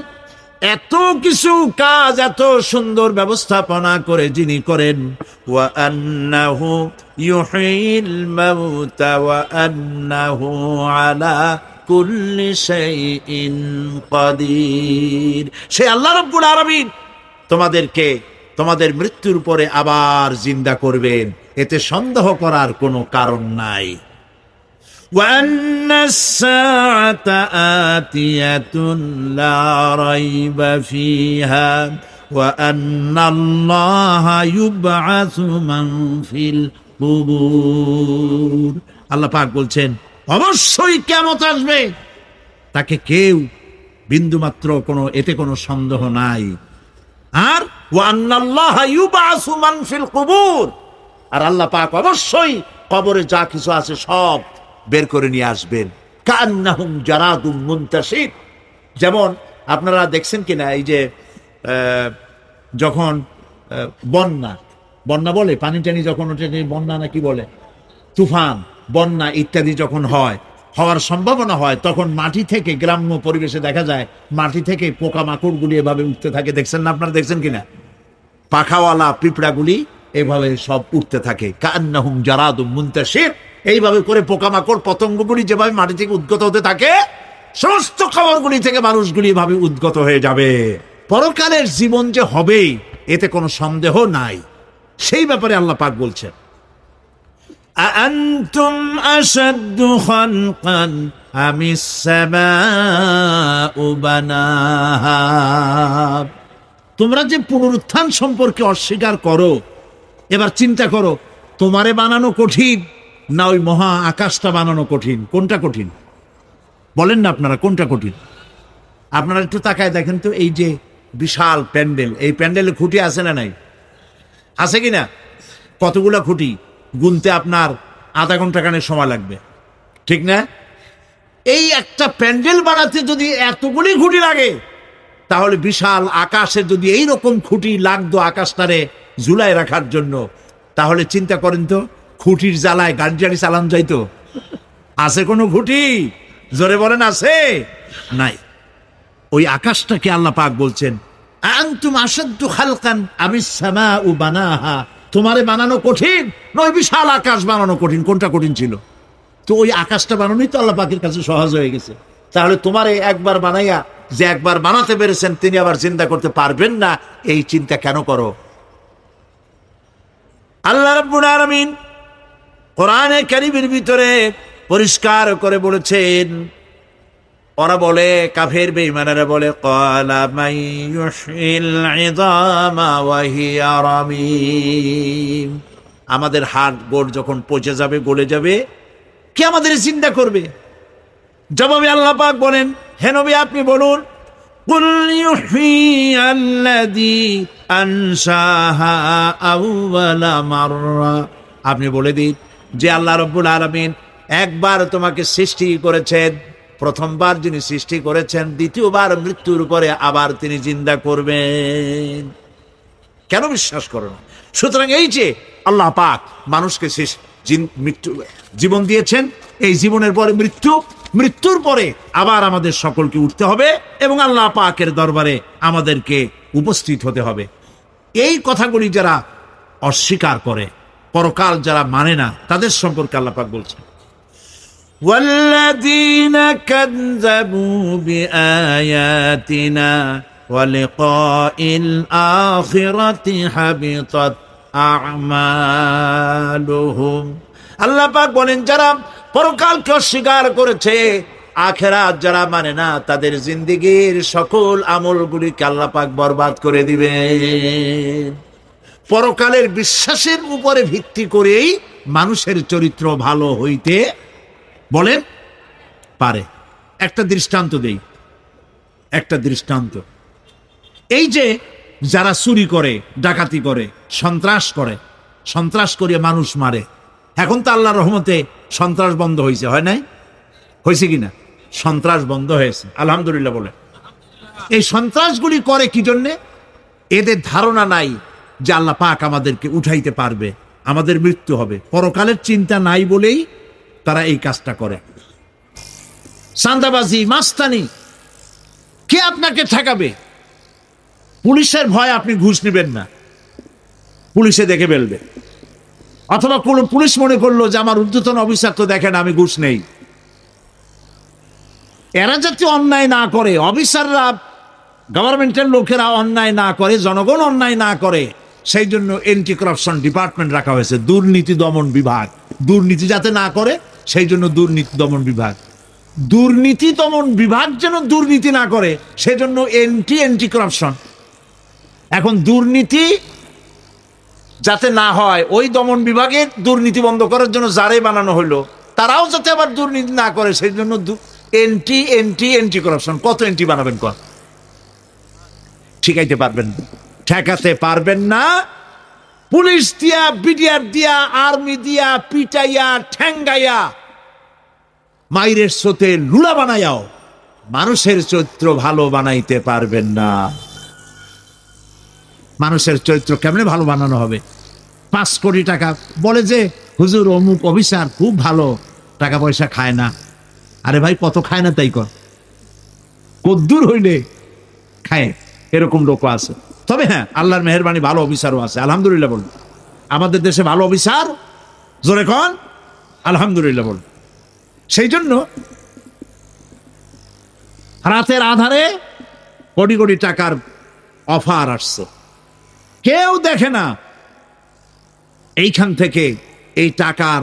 এত কিছু কাজ এত সুন্দর ব্যবস্থাপনা করে যিনি করেন, ওয়া আন্নাহু ইউহিল মাউতা ওয়া আন্নাহু আলা কুল্লি শাইইন কাদির। সে আল্লাহ রাব্বুল আলামিন তোমাদেরকে তোমাদের মৃত্যুর পরে আবার জিন্দা করবেন, এতে সন্দেহ করার কোনো কারণ নাই। وَأَنَّ السَّاعَةَ آتِيَةٌ لَا رَيْبَ فِيهَا وَأَنَّ اللَّهَ يُبْعَثُ مَنْ فِي الْقُبُورِ। আল্লাহ পাক বলছেন অবশ্যই কিয়ামত আসবে, তাকে কেউ বিন্দুমাত্র এতে কোনো সন্দেহ নাই। আর وَأَنَّ اللَّهَ يُبْعَثُ مَنْ فِي الْقُبُورِ, আর আল্লাহ পাক অবশ্যই কবরে যা কিছু আছে সব বের করে নিয়ে আসবেন। কান্নাহুম জারাদুম মুনতাশির, যেমন আপনারা দেখছেন কিনা এই যে যখন বন্যা বলে, পানি টানি যখন ওঠে, বন্যা নাকি বলে, তুফান, বন্যা ইত্যাদি যখন হওয়ার সম্ভাবনা হয়, তখন মাটি থেকে, গ্রাম্য পরিবেশে দেখা যায় মাটি থেকে পোকামাকড়গুলি এভাবে উঠতে থাকে। দেখছেন না? আপনারা দেখছেন কিনা? পাখাওয়ালা পিঁপড়াগুলি এভাবে সব উঠতে থাকে। কান্নাহুম জারাদুম মুনতাশির, এইভাবে করে পোকামাকড় পতঙ্গগুলি যেভাবে মাটি থেকে উদ্গত হতে থাকে, সমস্ত খবরগুলি থেকে মানুষগুলি এভাবে উদ্গত হয়ে যাবে। পরকালের জীবন যে হবেই এতে কোনো সন্দেহ নাই, সেই ব্যাপারে আল্লাহ পাক বলছেন আআনতুম আশাদ্দু খালকান আমিস সামাউ বানাহা, তোমরা যে পুনরুত্থান সম্পর্কে অস্বীকার করো, এবার চিন্তা করো তোমারে বানানো কঠিন না ওই মহা আকাশটা বানানো কঠিন? কোনটা কঠিন বলেন না আপনারা, কোনটা কঠিন? আপনারা একটু তাকায় দেখেন তো, এই যে বিশাল প্যান্ডেল, এই প্যান্ডেলে খুঁটি আছে না নাই? আছে কিনা? কতগুলো খুঁটি গুনতে আপনার আধা ঘন্টা খানেক সময় লাগবে, ঠিক না? এই একটা প্যান্ডেল বানাতে যদি এতগুলি খুঁটি লাগে, তাহলে বিশাল আকাশে যদি এইরকম খুঁটি লাগতো আকাশটারে ঝুলায় রাখার জন্য, তাহলে চিন্তা করেন তো খুঁটির জ্বালায় গাড়ি চালানো যাইতো? আছে কোনো খুঁটি? জোরে বলেন আছে? নাই। ওই আকাশটাকে আল্লাহ পাক বলছেন আনতুম আশাদ্দু খালকান আমিস সামাউ বানাহা, তোমারে বানানো কঠিন নয় বিশাল আকাশ বানানো কঠিন? কোনটা কঠিন ছিল? তো ওই আকাশটা বানানোই তো আল্লাহ পাকের কাছে সহজ হয়ে গেছে। তাহলে তোমারে একবার বানাইয়া যে একবার বানাতে পেরেছেন তিনি আবার চিন্তা করতে পারবেন না, এই চিন্তা কেন করো? আল্লাহ রাব্বুল আলামিন কোরআনে কারীমের ভিতরে পরিষ্কার করে বলেছেন, ওরা বলে, কাফের বেঈমানেরা বলে, ক্বালা মান ইউহয়িল ইযামা ওয়া হিয়া রামীম, আমাদের হাড় গোড় যখন পচে যাবে, গলে যাবে, কে আমাদের চিন্তা করবে? জবাবে আল্লাহ পাক বলেন, হে নবী আপনি বলুন, কুল ইউহয়িয়াল্লাযী আনশাহা আউওয়ালা মাররা, আপনি বলে দিন যে আল্লাহ রাব্বুল আলামিন একবার তোমাকে সৃষ্টি করেছেন, প্রথমবার যিনি সৃষ্টি করেছেন দ্বিতীয়বার মৃত্যুর পরে আবার তিনি জিন্দা করবেন। কেন বিশ্বাস করো না? সুতরাং এই যে আল্লাহ পাক মানুষকে জীবন দিয়েছেন, এই জীবনের পরে মৃত্যু, মৃত্যুর পরে আবার আমাদের সকলকে উঠতে হবে এবং আল্লাহ পাকের দরবারে আমাদেরকে উপস্থিত হতে হবে। এই কথাগুলি যারা অস্বীকার করে, পরকাল যারা মানে না, তাদের সম্পর্কে আল্লাহ পাক বলছেন, والذين كذبوا بآياتنا ولقاء الآخرة حبطت أعمالهم, আল্লাহ পাক বলেন যারা পরকালকে অস্বীকার করেছে, আখিরাত যারা মানে না, তাদের জিন্দেগীর সকল আমলগুলিকে আল্লাহ পাক বরবাদ করে দিবেন। পরকালের বিশ্বাসের উপরে ভিত্তি করেই মানুষের চরিত্র ভালো হইতে বলেন পারে। একটা দৃষ্টান্ত দেই, একটা দৃষ্টান্ত। এই যে যারা চুরি করে, ডাকাতি করে, সন্ত্রাস করে মানুষ মারে, এখন তো আল্লাহর রহমতে সন্ত্রাস বন্ধ হয়েছে, হয় নাই? হয়েছে কিনা? সন্ত্রাস বন্ধ হয়েছে, আলহামদুলিল্লাহ বলে। এই সন্ত্রাসগুলি করে কি জন্যে? এদের ধারণা নাই যে আল্লাহ পাক আমাদেরকে উঠাইতে পারবে, আমাদের মৃত্যু হবে, পরকালের চিন্তা নাই বলেই তারা এই কাজটা করে। চাঁদাবাজি, মাস্তানি, কে আপনাকে ঠেকাবে? পুলিশের ভয় আপনি ঘুষ নেবেন না, পুলিশে দেখে ফেলবে। অথবা কোন পুলিশ মনে করলো যে আমার ঊর্ধ্বতন অফিসার তো দেখেন আমি ঘুষ নেই। এরা যাতে অন্যায় না করে, অফিসাররা, গভর্নমেন্টের লোকেরা অন্যায় না করে, জনগণ অন্যায় না করে, সেই জন্য এন্টি করাপশন ডিপার্টমেন্ট রাখা হয়েছে, দুর্নীতি দমন বিভাগ। দুর্নীতি যাতে না করে সেই জন্য দুর্নীতি দমন বিভাগ। দুর্নীতি দমন বিভাগ যেন দুর্নীতি না করে সেজন্য এন্টি করাপশন। এখন দুর্নীতি যাতে না হয়, ওই দমন বিভাগের দুর্নীতি বন্ধ করার জন্য যারাই বানানো হলো, তারাও যাতে আবার দুর্নীতি না করে সেই জন্য এন্টি করাপশন। কত এন্টি বানাবেন? কর ঠিকাইতে পারবেন না, ঠেকাতে পারবেন না। পুলিশ দিয়া, বিডিআর দিয়া, আর্মি দিয়া পিটাইয়া, ঠ্যাঙ্গাইয়া, মাইরের স্রোতে লুলা বানাইয়াও মানুষের চরিত্র ভালো বানাইতে পারবেন না। মানুষের চরিত্র কেমনে ভালো বানানো হবে? 5 কোটি টাকা বলে যে হুজুর অমুক অফিসার খুব ভালো, টাকা পয়সা খায় না। আরে ভাই, কত খায় না তাই কর, কদ্দুর হইলে খায়, এরকম লোক আছে। তবে হ্যাঁ, আল্লাহর মেহেরবানি ভালো অফিসারও আছে, আলহামদুলিল্লাহ বলুন। আমাদের দেশে ভালো অফিসার, জোরে কন আলহামদুলিল্লাহ বলুন। সেই জন্য রাতের আধারে কোটি কোটি টাকার অফার আসছে, কেউ দেখে না। এইখান থেকে, এই টাকার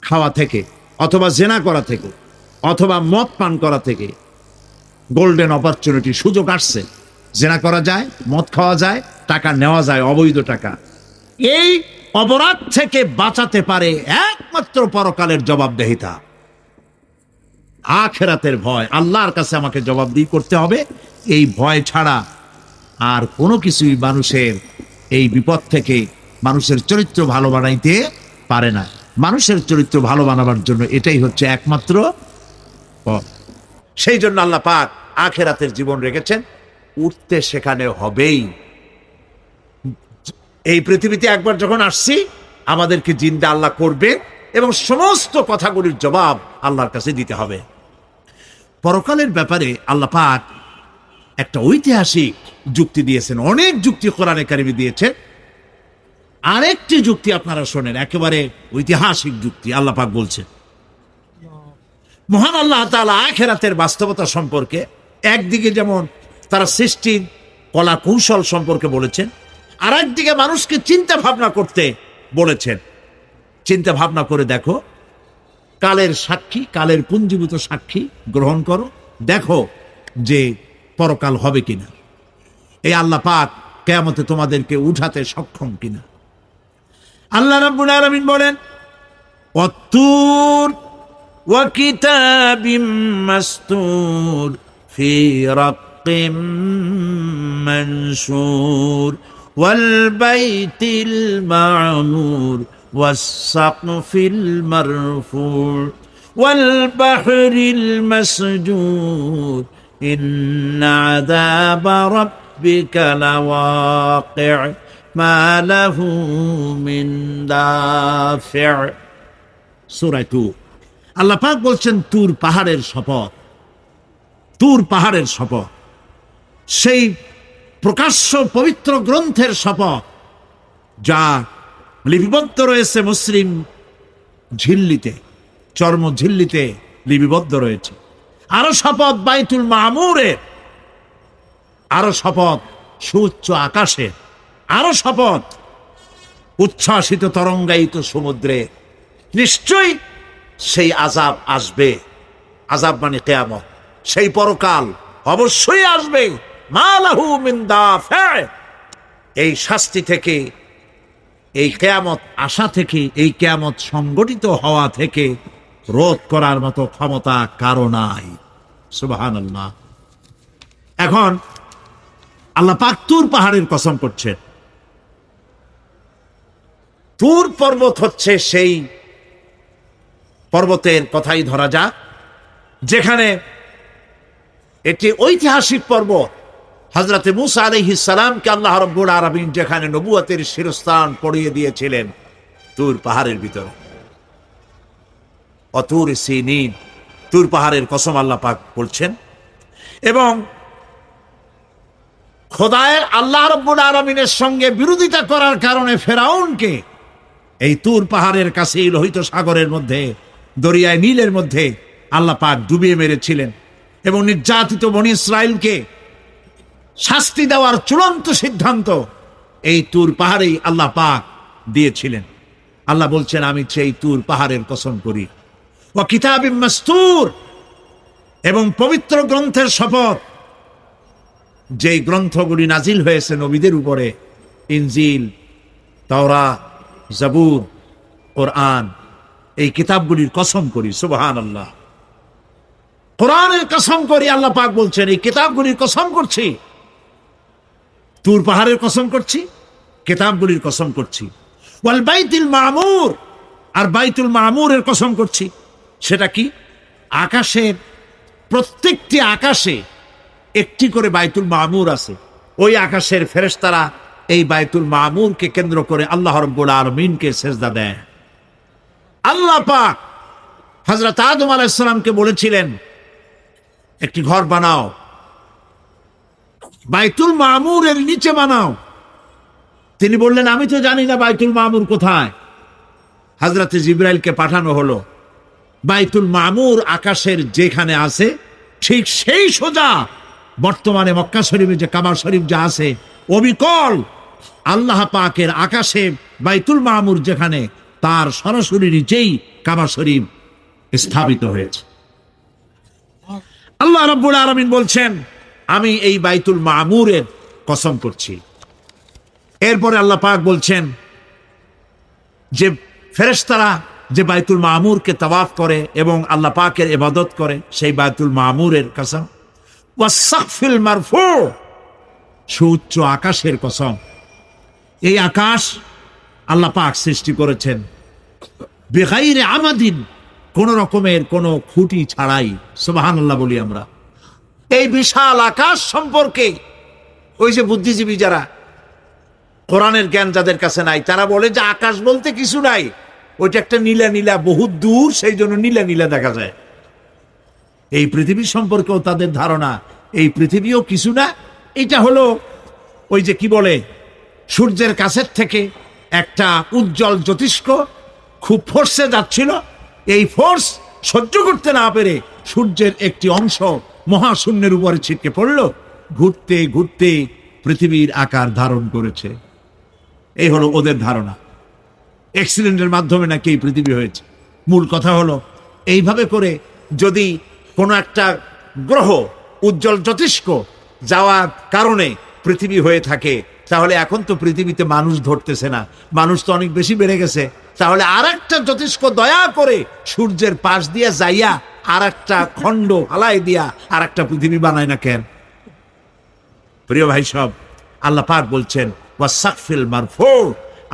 খাওয়া থেকে, অথবা জেনা করা থেকে, অথবা মদ পান করা থেকে গোল্ডেন অপরচুনিটি, সুযোগ আসছে। জেনা করা যায়, মদ খাওয়া যায়, টাকা নেওয়া যায়, অবৈধ টাকা। এই অপরাধ থেকে বাঁচাতে পারে একমাত্র পরকালের জবাবদেহিতা, আখিরাতের ভয়। আল্লাহর কাছে আমাকে জবাবদিহি করতে হবে, এই ভয় ছাড়া আর কোনো কিছুই মানুষের এই বিপদ থেকে মানুষের চরিত্র ভালো বানাইতে পারে না। মানুষের চরিত্র ভালো বানাবার জন্য এটাই হচ্ছে একমাত্র পথ। সেই জন্য আল্লাহ পাক আখিরাতের জীবন রেখেছেন, উঠতে সেখানে হবেই। এই পৃথিবীতে একবার যখন আসছি, আমাদেরকে জিন্দা আল্লাহ করবে এবং সমস্ত কথাগুলির জবাব আল্লাহর কাছে দিতে হবে। পরকালের ব্যাপারে আল্লাহ পাক একটা ঐতিহাসিক যুক্তি দিয়েছেন, অনেক যুক্তি কোরআনে কারিমে দিয়েছেন। আরেকটি যুক্তি আপনারা শোনেন, একেবারে ঐতিহাসিক যুক্তি। আল্লাহ পাক বলছেন, মহান আল্লাহ তাআলা আখিরাতের বাস্তবতা সম্পর্কে একদিকে যেমন তারা সৃষ্টির কলা কৌশল সম্পর্কে বলেছেন, আর একদিকে মানুষকে চিন্তা ভাবনা করতে বলেছেন। চিন্তা ভাবনা করে দেখো, কালের সাক্ষী, কালের পুঞ্জীভূত সাক্ষী গ্রহণ করো, দেখো যে পরকাল হবে কিনা, এই আল্লাহ পাক কিয়ামতে তোমাদেরকে উঠাতে সক্ষম কিনা। আল্লাহ রাব্বুল আলামিন বলেন, ওয়াত্তুর ওয়া কিতাবিম মাসতুর ফি রাক্কিম মানশুর ওয়াল বাইতিল মা'মুর ওয়াস সাকফিল মারফুর ওয়াল বাহরিল মাসজুর ইন্না আযাবা রাব্বিকা লাওয়াকি' মা লাহু মিন দাফি'। সূরা তুর। আল্লাহ পাক বলছেন, তুর পাহাড়ের শপথ, তুর পাহাড়ের শপথ, সেই প্রকাশ্য পবিত্র গ্রন্থের শপথ যা লিপিবদ্ধ রয়েছে মুসলিম ঝিল্লিতে, চর্ম ঝিল্লিতে লিপিবদ্ধ রয়েছে। আরো শপথ বাইতুল মামুরের, আরো শপথ সুউচ্চ আকাশে, আরো শপথ উচ্ছ্বাসিত তরঙ্গায়িত সমুদ্রে। নিশ্চয়ই সেই আযাব আসবে, আযাব মানে কিয়ামত, সেই পরকাল অবশ্যই আসবে। মা লাহু মিন দাফি', এই শাস্তি থেকে, এই কিয়ামত আসা থেকে, এই কিয়ামত সংগঠিত হওয়া থেকে রোধ করার মতো ক্ষমতা কারো নাই। সুবহানাল্লাহ। এখন আল্লাহ পাক তুর পাহাড়ের কসম করছেন। তুর পর্বত হচ্ছে সেই পর্বতের কথাই ধরা যাক, যেখানে একটি ঐতিহাসিক পর্বত, হযরতে মূসা আলাইহিস সালামকে আল্লাহ রাব্বুল আলামিন যেখানে নবুয়তের শিরস্থান পড়িয়ে দিয়েছিলেন, তুর পাহাড়ের ভিতরে। অতুর সিনিন, তুর পাহাড়ের কসম আল্লাহ পাক বলছেন। এবং খোদায়ের আল্লাহ রাব্বুল আলামিনের সঙ্গে বিরোধিতা করার কারণে ফেরাউনকে এই তুর পাহাড়ের কাছে লোহিত সাগরের মধ্যে, দরিয়ায় নীলের মধ্যে আল্লাহ পাক ডুবিয়ে মেরেছিলেন। এবং নির্যাতিত বনি ইসরাইলকে শাস্তি দেওয়ার চূড়ান্ত সিদ্ধান্ত এই তুর পাহাড়েই আল্লাহ পাক দিয়েছিলেন। আল্লাহ বলছেন, আমি সেই তুর পাহাড়ের কসম করি। ওয়া কিতাবিম মাসতুর, এবং পবিত্র গ্রন্থের শপথ, যেই গ্রন্থগুলি নাজিল হয়েছে নবীদের উপরে, ইনজিল, তাওরাত, জাবুর, কোরআন, এই কিতাবগুলির কসম করি। সুবহানাল্লাহ। কোরআনের কসম করি, আল্লাহ পাক বলছেন, এই কিতাবগুলির কসম করছি। তুর পাহাড়ের কসম করছি, কিতাবগুলির কসম করছি। ওয়াল বাইতুল মামুর, আর বাইতুল মামুরের কসম করছি। সেটা কি? আকাশের প্রত্যেকটি আকাশে একটি করে বাইতুল মামুর আছে। ওই আকাশের ফেরেশতারা এই বাইতুল মামুরকে কেন্দ্র করে আল্লাহ রাব্বুল আলামিনকে সিজদা দেয়। আল্লাহ পাক হযরত আদম আলাইহিস সালামকে বলেছিলেন, একটি ঘর বানাও, বাইতুল মামুরের নিচে বানাও। তিনি বললেন, আমি তো জানি না বাইতুল মামুর কোথায়। হযরতে জিবরাইলকে পাঠানো হলো। বাইতুল মামুর আকাশের যেখানে আছে, ঠিক সেই সোজা বর্তমানে মক্কা শরীফে যে কাবা শরীফ যা আছে, অবিকল আল্লাহ পাকের আকাশে বাইতুল মামুর যেখানে, তার সরাসরি নিচেই কাবা শরীফ স্থাপিত হয়েছে। আল্লাহ রাব্বুল আলামিন বলছেন, আমি এই বাইতুল মামুরের কসম করছি। এরপরে আল্লাহ পাক বলছেন যে ফেরেশতারা যে বাইতুল মামুরকে তাওয়াফ করে এবং আল্লাহ পাকের ইবাদত করে, সেই বাইতুল মামুরের কসম। ওয়াস সাকফিল মারফু, সুউচ্চ আকাশের কসম। এই আকাশ আল্লাহ পাক সৃষ্টি করেছেন বিগাইরে আমাদিন, কোন রকমের কোন খুঁটি ছাড়াই। সুবহানাল্লাহ বলি আমরা। এই বিশাল আকাশ সম্পর্কে ওই যে বুদ্ধিজীবী যারা, কোরআনের জ্ঞান যাদের কাছে নাই, তারা বলে যে আকাশ বলতে কিছু নাই, ওইটা একটা নীলা নীলা বহুত দূর, সেই জন্য নীলা নীলা দেখা যায়। এই পৃথিবী সম্পর্কেও তাদের ধারণা, এই পৃথিবীও কিছু না, এটা হলো ওই যে কি বলে, সূর্যের কাছের থেকে একটা উজ্জ্বল জ্যোতিষ্ক খুব ফোর্সে যাচ্ছিল, এই ফোর্স সহ্য করতে না পেরে সূর্যের একটি অংশ মহাশূন্যের উপরে ছিটকে পড়ল, ঘুরতে ঘুরতে পৃথিবীর আকার ধারণ করেছে। এই হলো ওদের ধারণা, অ্যাক্সিডেন্টের মাধ্যমে নাকি এই পৃথিবী হয়েছে। মূল কথা হলো এইভাবে করে যদি কোনো একটা গ্রহ উজ্জ্বল জ্যোতিষ্ক যাওয়ার কারণে পৃথিবী হয়ে থাকে, তাহলে এখন তো পৃথিবীতে মানুষ ধরতেছে না, মানুষ তো অনেক বেশি বেড়ে গেছে। তাহলে আর একটা জ্যোতিষ্ক দয়া করে সূর্যের পাশ দিয়ে যাইয়া আর একটা খণ্ড হালাই দিয়া আর একটা পৃথিবী বানায় না কেন? প্রিয় ভাই সব, আল্লাহ পাক বলছেন ওয়াসাকফিল মারফু,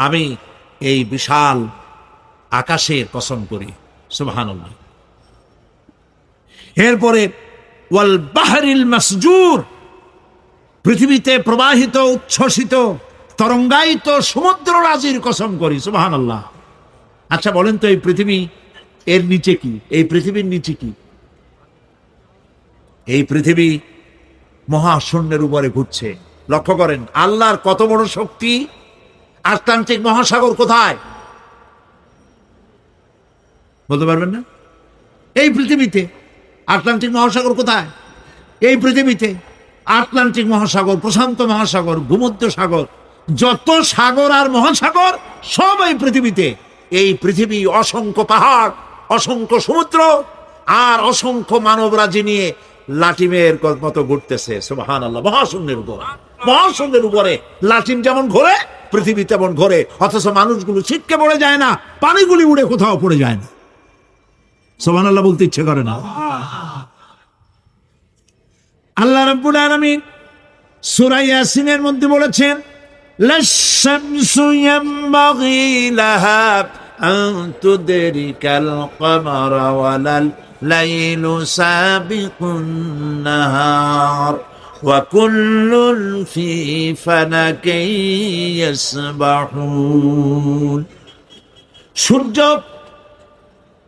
আমি এই বিশাল আকাশের কসম করি। সুবহানাল্লাহ। এরপরে ওয়াল বাহরিল মাসজুর, পৃথিবীতে প্রবাহিত উচ্ছ্বসিত তরঙ্গায়িত সমুদ্র রাজির কসম করি। সুবহানাল্লাহ। আচ্ছা বলেন তো, এই পৃথিবী এর নিচে কি? এই পৃথিবীর নিচে কি? এই পৃথিবী মহাশূন্যের উপরে ঘুরছে। লক্ষ্য করেন আল্লাহর কত বড় শক্তি। আটলান্টিক মহাসাগর কোথায় বলতে পারবেন না? এই পৃথিবীতে। আটলান্টিক মহাসাগর কোথায়? এই পৃথিবীতে। আটলান্টিক মহাসাগর, প্রশান্ত মহাসাগর, ভূমধ্য সাগর, যত সাগর আর মহাসাগর সব এই পৃথিবীতে। এই পৃথিবী অসংখ্য পাহাড়, অসংখ্য সমুদ্র আর অসংখ্য মানবরাজি নিয়ে লাটিমের মতো ঘুরতেছে। সুবহানাল্লাহ। মহাশূন্যের উপর, মহাশূন্যের উপরে লাটিম যেমন ঘোরে, পৃথিবী তেমন ঘোরে, অথচ মানুষগুলো ছিটকে পড়ে যায় না, পানিগুলি উড়ে কোথাও পড়ে যায় না। সুবহানাল্লাহ বলতে ইচ্ছে করে না। আল্লাহ রাব্বুল আলামিন সূরা ইয়াসিনের মধ্যে বলেছেন লাশ-শামসু ইয়ানবাগি লাহা আন তুদরিকাল কমারা ওয়ালাল লাইলু সাবিকুন নাহার ওয়া কুল্লুন ফি ফালাকিন ইয়াসবাহুন। সূর্য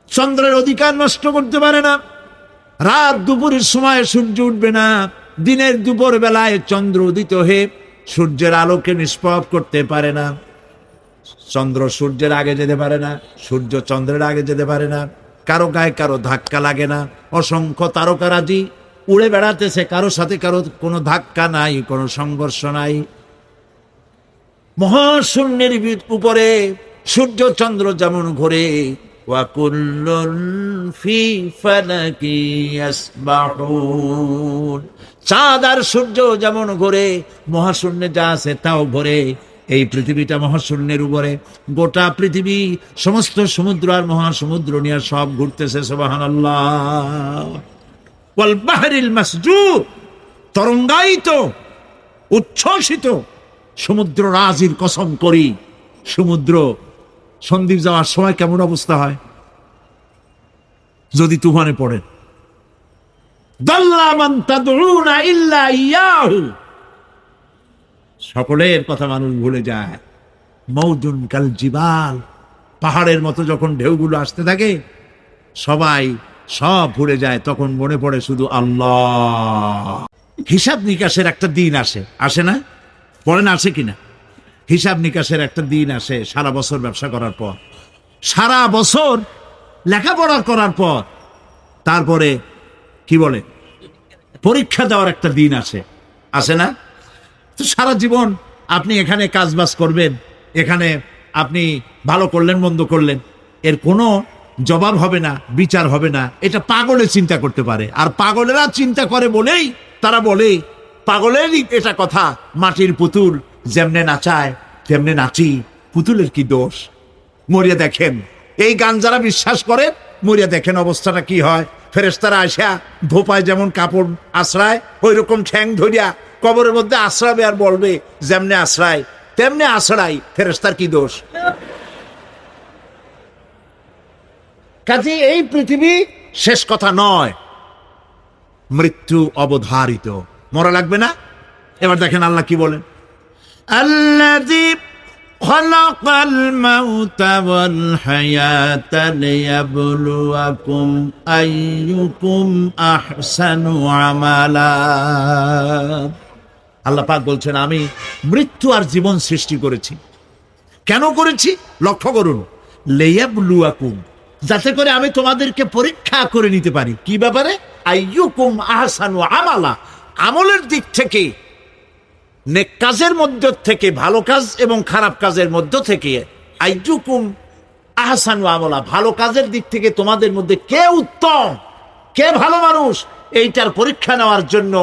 চন্দ্রের অধিকার নষ্ট করতে পারে না। রাত দুপুরের সময় সূর্য উঠবে না, দিনের দুপুর বেলায় চন্দ্র উদিত হয়ে সূর্যের আলোকে নিষ্প্রভ করতে পারে না। চন্দ্র সূর্যের আগে যেতে পারে না, সূর্য চন্দ্রের আগে যেতে পারে না, কারো গায়ে কারো ধাক্কা লাগে না। অসংখ্য তারকারাজি উড়ে বেড়াতেছে, কারো সাথে কারো কোনো ধাক্কা নাই, কোনো সংঘর্ষ নাই। মহাশূন্যের উপরে সূর্য চন্দ্র যেমন ঘোরে, ওয়া কুল্লুন ফি ফালাকি ইয়াসবাহুন, চাঁদ আর সূর্য যেমন ঘোরে, মহাশূন্যে যা আছে তাও ঘোরে। এই পৃথিবীটা মহাশূন্যের উপরে, গোটা পৃথিবী, সমস্ত সমুদ্র আর মহাসমুদ্র নিয়ে সব ঘুরতেছে। সুবহানাল্লাহ। ওয়াল বাহরিল মাসজুর, তরঙ্গায়িত উচ্ছ্বসিত সমুদ্র রাজির কসম করি। সমুদ্র সন্দ্বীপ যাওয়ার সময় কেমন অবস্থা হয় যদি তুফানে পড়েন? দাল্লা মান তাদউনা ইল্লা ইয়াহু, সকলের কথা মানুষ ভুলে যায়। মৌজুন কাল জিবাল, পাহাড়ের মতো যখন ঢেউগুলো আসতে থাকে সবাই সব ভুলে যায়, তখন মনে পড়ে শুধু আল্লাহ। হিসাব নিকাশের একটা দিন আসে, আসে না? পড়েন আসে কিনা? হিসাব নিকাশের একটা দিন আসে সারা বছর ব্যবসা করার পর, সারা বছর লেখাপড়া করার পর, তারপরে কি বলে পরীক্ষা দেওয়ার একটা দিন আসে, আসে না? তো সারা জীবন আপনি এখানে কাজবাজ করবেন, এখানে আপনি ভালো করলেন মন্দ করলেন, এর কোনো জবাব হবে না, বিচার হবে না। এটা পাগলে চিন্তা করতে পারে, আর পাগলেরা চিন্তা করে বলেই তারা বলে, পাগলেরই এটা কথা, মাটির পুতুল যেমনে নাচায় তেমনে নাচি, পুতুলের কি দোষ? মরিয়া দেখেন, এই গান যারা বিশ্বাস করে মরিয়া দেখেন অবস্থাটা কি হয়। ফেরেশতারা আসা ধোপায় যেমন কাপড় আশ্রায়, ওই রকম ঠ্যাং ধরিয়া কবরের মধ্যে আশ্রাবে আর বলবে যেমনে আশ্রায় তেমনে আশ্রাই, ফেরেশতার কি দোষ? কাজে এই পৃথিবী শেষ কথা নয়, মৃত্যু অবধারিত, মরা লাগবে না। এবার দেখেন আল্লাহ কি বলেন, আল্লাযী খালাকাল মাউতা ওয়াল হায়াতা লিয়াবলুয়াকুম আইয়ুকুম আহসানু আমালা। আল্লাহ পাক বলছেন আমি মৃত্যু আর জীবন সৃষ্টি করেছি কেন করেছি লক্ষ্য করুন, লিয়াবলুয়াকুম, যাতে করে আমি তোমাদেরকে পরীক্ষা করে নিতে পারি। কি ব্যাপারে? আইয়ুকুম আহসানু আমালা, আমলের দিক থেকে, নেক কাজের মধ্য থেকে, ভালো কাজ এবং খারাপ কাজের মধ্য থেকে, আইয়ুকুম আহসানু আমলা, ভালো কাজের দিক থেকে তোমাদের মধ্যে কে উত্তম, কে ভালো মানুষ, এইটার পরীক্ষা নেওয়ার জন্য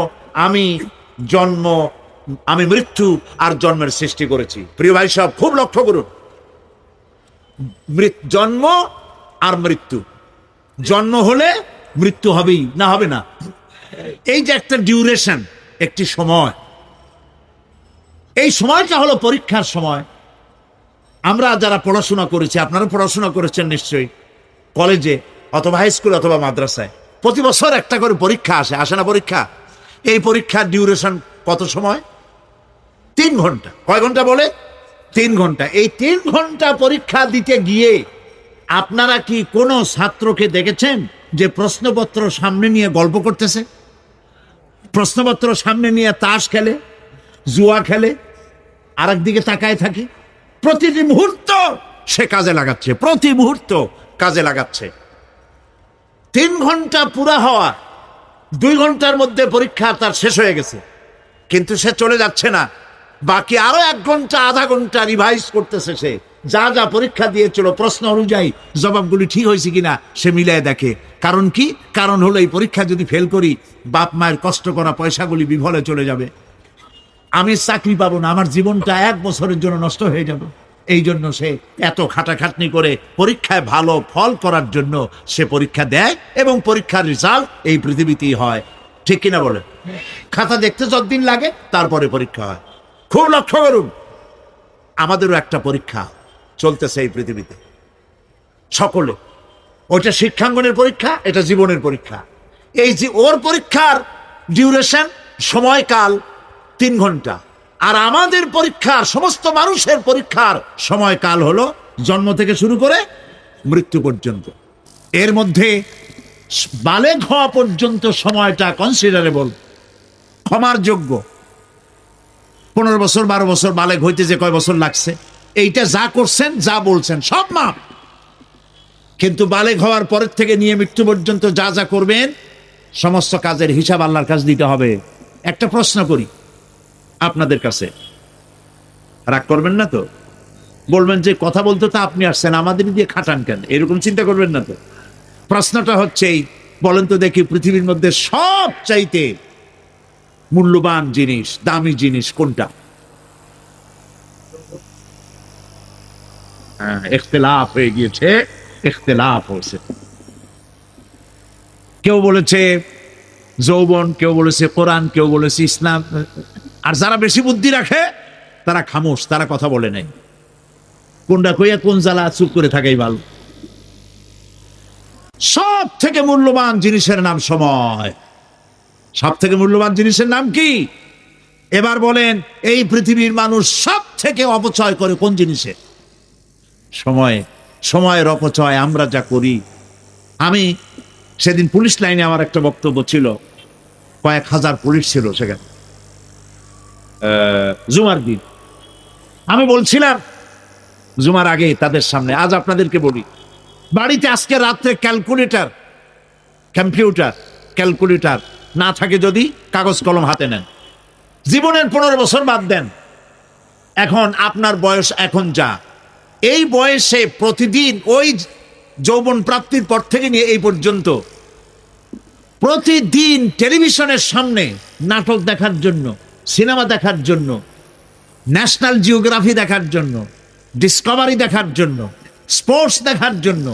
আমি মৃত্যু আর জন্মের সৃষ্টি করেছি। প্রিয় ভাই সব খুব লক্ষ্য করুন, জন্ম আর মৃত্যু, জন্ম হলে মৃত্যু হবেই, না হবে না। এই যে একটা ডিউরেশন, একটি সময়, এই সময়টা হলো পরীক্ষার সময়। আমরা যারা পড়াশোনা করেছি, আপনারা পড়াশোনা করেছেন নিশ্চয়ই, কলেজে অথবা হাই স্কুল অথবা মাদ্রাসায় প্রতি বছর একটা করে পরীক্ষা আসে না পরীক্ষা? এই পরীক্ষার ডিউরেশন কত সময়? 3 ঘন্টা। কয় ঘন্টা বলে? 3 ঘন্টা। এই 3 ঘন্টা পরীক্ষা দিতে গিয়ে আপনারা কি কোনো ছাত্রকে দেখেছেন যে প্রশ্নপত্র সামনে নিয়ে গল্প করতেছে, প্রশ্নপত্র সামনে নিয়ে তাস খেলে, জুয়া খেলে, আর একদিকে তাকায় থাকে? প্রতিটি মুহূর্ত সে কাজে লাগাচ্ছে, প্রতি মুহূর্ত কাজে লাগাচ্ছে। 3 ঘন্টা পুরা হওয়া, 2 ঘন্টার মধ্যে পরীক্ষা তার শেষ হয়ে গেছে, কিন্তু সে চলে যাচ্ছে না, বাকি আরো 1 ঘন্টা আধা ঘন্টা রিভাইজ করতেছে। সে যা যা পরীক্ষা দিয়েছিল প্রশ্ন অনুযায়ী জবাবগুলি ঠিক হয়েছে কিনা সে মিলায় দেখে। কারণ কি? কারণ হলো এই পরীক্ষা যদি ফেল করি, বাপ মায়ের কষ্ট করা পয়সাগুলি বিফলে চলে যাবে, আমি চাকরি পাবো না, আমার জীবনটা 1 বছরের জন্য নষ্ট হয়ে যাবে। এই জন্য সে এত খাটাখাটনি করে পরীক্ষায় ভালো ফল করার জন্য সে পরীক্ষা দেয়, এবং পরীক্ষার রেজাল্ট এই পৃথিবীতেই হয়। ঠিক কিনা বলে? খাতা দেখতে যতদিন লাগে তারপরে পরীক্ষা হয়। খুব লক্ষ্য করুন, আমাদেরও একটা পরীক্ষা চলতেছে এই পৃথিবীতে, সকলে। ওইটা শিক্ষাঙ্গনের পরীক্ষা, এটা জীবনের পরীক্ষা। এই যে ওর পরীক্ষার ডিউরেশন, সময়কাল 3 ঘন্টা, আর আমাদের পরীক্ষার, সমস্ত মানুষের পরীক্ষার সময়কাল হলো জন্ম থেকে শুরু করে মৃত্যু পর্যন্ত। এর মধ্যে বালেগ হওয়া পর্যন্ত সময়টা কনসিডারেবল, ক্ষমার যোগ্য। 15 বছর 12 বছর বালেগ হইতে যে কয় বছর লাগছে, এইটা যা করছেন যা বলছেন সব মাপ। কিন্তু বালেগ হওয়ার পরের থেকে নিয়ে মৃত্যু পর্যন্ত যা যা করবেন সমস্ত কাজের হিসাব আল্লাহর কাছে দিতে হবে। একটা প্রশ্ন করি আপনাদের কাছে, রাগ করবেন না তো? বলবেন যে কথা বলতে তো আপনি আসছেন, আমাদের দিয়ে খাটান কেন, এরকম চিন্তা করবেন না তো? প্রশ্নটা হচ্ছে এই, বলেন তো দেখি, পৃথিবীর মধ্যে সব চাইতে মূল্যবান জিনিস, দামি জিনিস কোনটা? ইখতিলাফ হয়ে গিয়েছে, ইখতিলাফ হয়েছে। কেউ বলেছে যৌবন, কেউ বলেছে কোরআন, কেউ বলেছে ইসলাম। আর যারা বেশি বুদ্ধি রাখে তারা খামোশ, তারা কথা বলে নাই। কোনটা কইয়া কোন জ্বালা চুপ করে থাকাই ভালো। সব থেকে মূল্যবান জিনিসের নাম সময়। সব থেকে মূল্যবান জিনিসের নাম কি? এবার বলেন, এই পৃথিবীর মানুষ সব থেকে অপচয় করে কোন জিনিসে? সময়ে। সময়ের অপচয় আমরা যা করি। আমি সেদিন পুলিশ লাইনে আমার একটা বক্তব্য ছিল, কয়েক হাজার পুলিশ ছিল সেখানে, জুমার দিন। আমি বলছিলাম জুমার আগে তাদের সামনে, আজ আপনাদেরকে বলি, বাড়িতে আজকে রাত্রে ক্যালকুলেটর না থাকে, যদি কাগজ কলম হাতে নেন, জীবনের 15 বছর বাদ দেন, এখন আপনার বয়স এখন যা, এই বয়সে প্রতিদিন ওই যৌবন প্রাপ্তির পর থেকে নিয়ে এই পর্যন্ত প্রতিদিন টেলিভিশনের সামনে নাটক দেখার জন্য, সিনেমা দেখার জন্য, ন্যাশনাল জিওগ্রাফি দেখার জন্য, ডিসকভারি দেখার জন্য, স্পোর্টস দেখার জন্য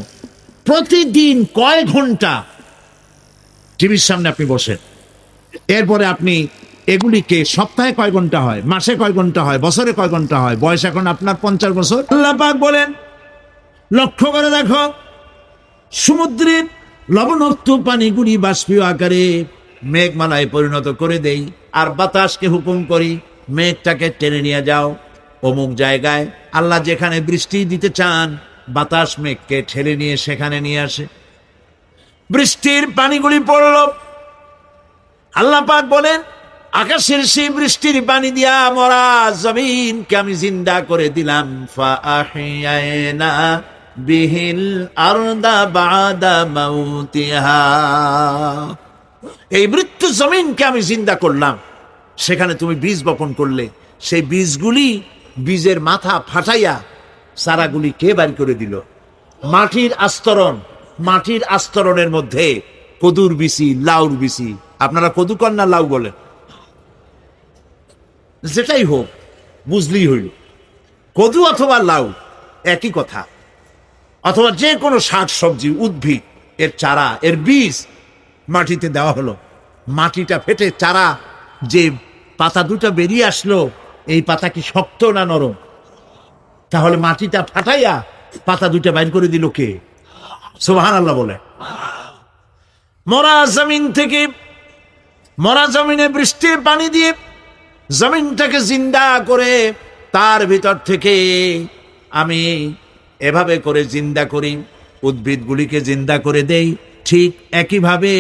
প্রতিদিন কয় ঘন্টা টিভির সামনে আপনি বসেন। এরপরে আপনি এগুলিকে সপ্তাহে কয় ঘন্টা হয়, মাসে কয় ঘন্টা হয়, বছরে কয় ঘন্টা হয়, বয়স এখন আপনার 50 বছর। আল্লাহ পাক বলেন, লক্ষ্য করে দেখো, সমুদ্রের লবণাক্ত পানিগুলি বাষ্পীয় আকারে মেঘমালায় পরিণত করে দেই, আর বাতাসকে হুকুম করি মেঘটাকে টেনে নিয়ে যাও অমুক জায়গায়। আল্লাহ যেখানে বৃষ্টি দিতে চান, বাতাস মেঘকে ঠেলে নিয়ে সেখানে নিয়ে আসে, বৃষ্টির পানিগুলি পড়ল। আল্লাহ পাক বলেন, আকাশের সেই বৃষ্টির পানি দিয়া মরা জমিনকে আমি জিন্দা করে দিলাম। ফাআহইয়ানা বিহিল আরদা বাদা মাউতিহা, এই মৃত্যু জমিনকে আমি জিন্দা করলাম। সেখানে তুমি বীজ বপন করলে, সেই বীজগুলি, বীজের মাথা ফাটাইয়া চারাগুলি কে বাড়ি করে দিল? মাটির আস্তরণ, মাটির আস্তরণের মধ্যে কদুর বিচি, লাউর বিচি, আপনারা কদু কন না লাউ বলেন, যেটাই হোক বুঝলেই হইল, কদু অথবা লাউ একই কথা, অথবা যে কোনো শাক সবজি, উদ্ভিদ, এর চারা, এর বীজ মাটিতে দেওয়া হলো। মাটিটা ফেটে চারা, যে পাতা দুটো বেরিয়ে আসলো, এই পাতা কি শক্ত না নরম? তাহলে মাটিটা ফাটাইয়া পাতা দুইটা বাইর করে দিল কে? সুবহানাল্লাহ বলে। মরা জমিন থেকে, মরা জমিনে বৃষ্টির পানি দিয়ে জমিনটাকে জিন্দা করে তার ভিতর থেকে আমি এভাবে করে জিন্দা করি, উদ্ভিদগুলিকে জিন্দা করে দেই। ঠিক একইভাবে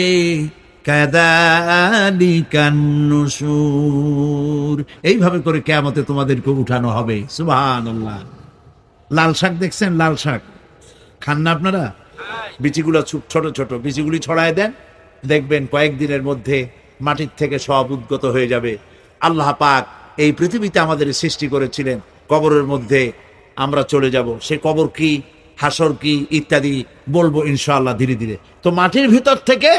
কাযালিকান নুশুর, এইভাবে করে কিয়ামতে তোমাদেরকে উঠানো হবে। সুবহানাল্লাহ। লাল শাক দেখছেন? লাল শাক খান না আপনারা? বিচিগুলো ছোট ছোট, বিচিগুলি ছড়ায় দেন, দেখবেন কয়েকদিনের মধ্যে মাটির থেকে সব উদ্গত হয়ে যাবে। আল্লাহ পাক এই পৃথিবীতে আমাদের সৃষ্টি করেছিলেন, কবরের মধ্যে আমরা চলে যাব। সে কবর কি, হাসর কি, ইত্যাদি বলবো ইনশাআল্লাহ ধীরে ধীরে। তো মাটির ভিতর থেকে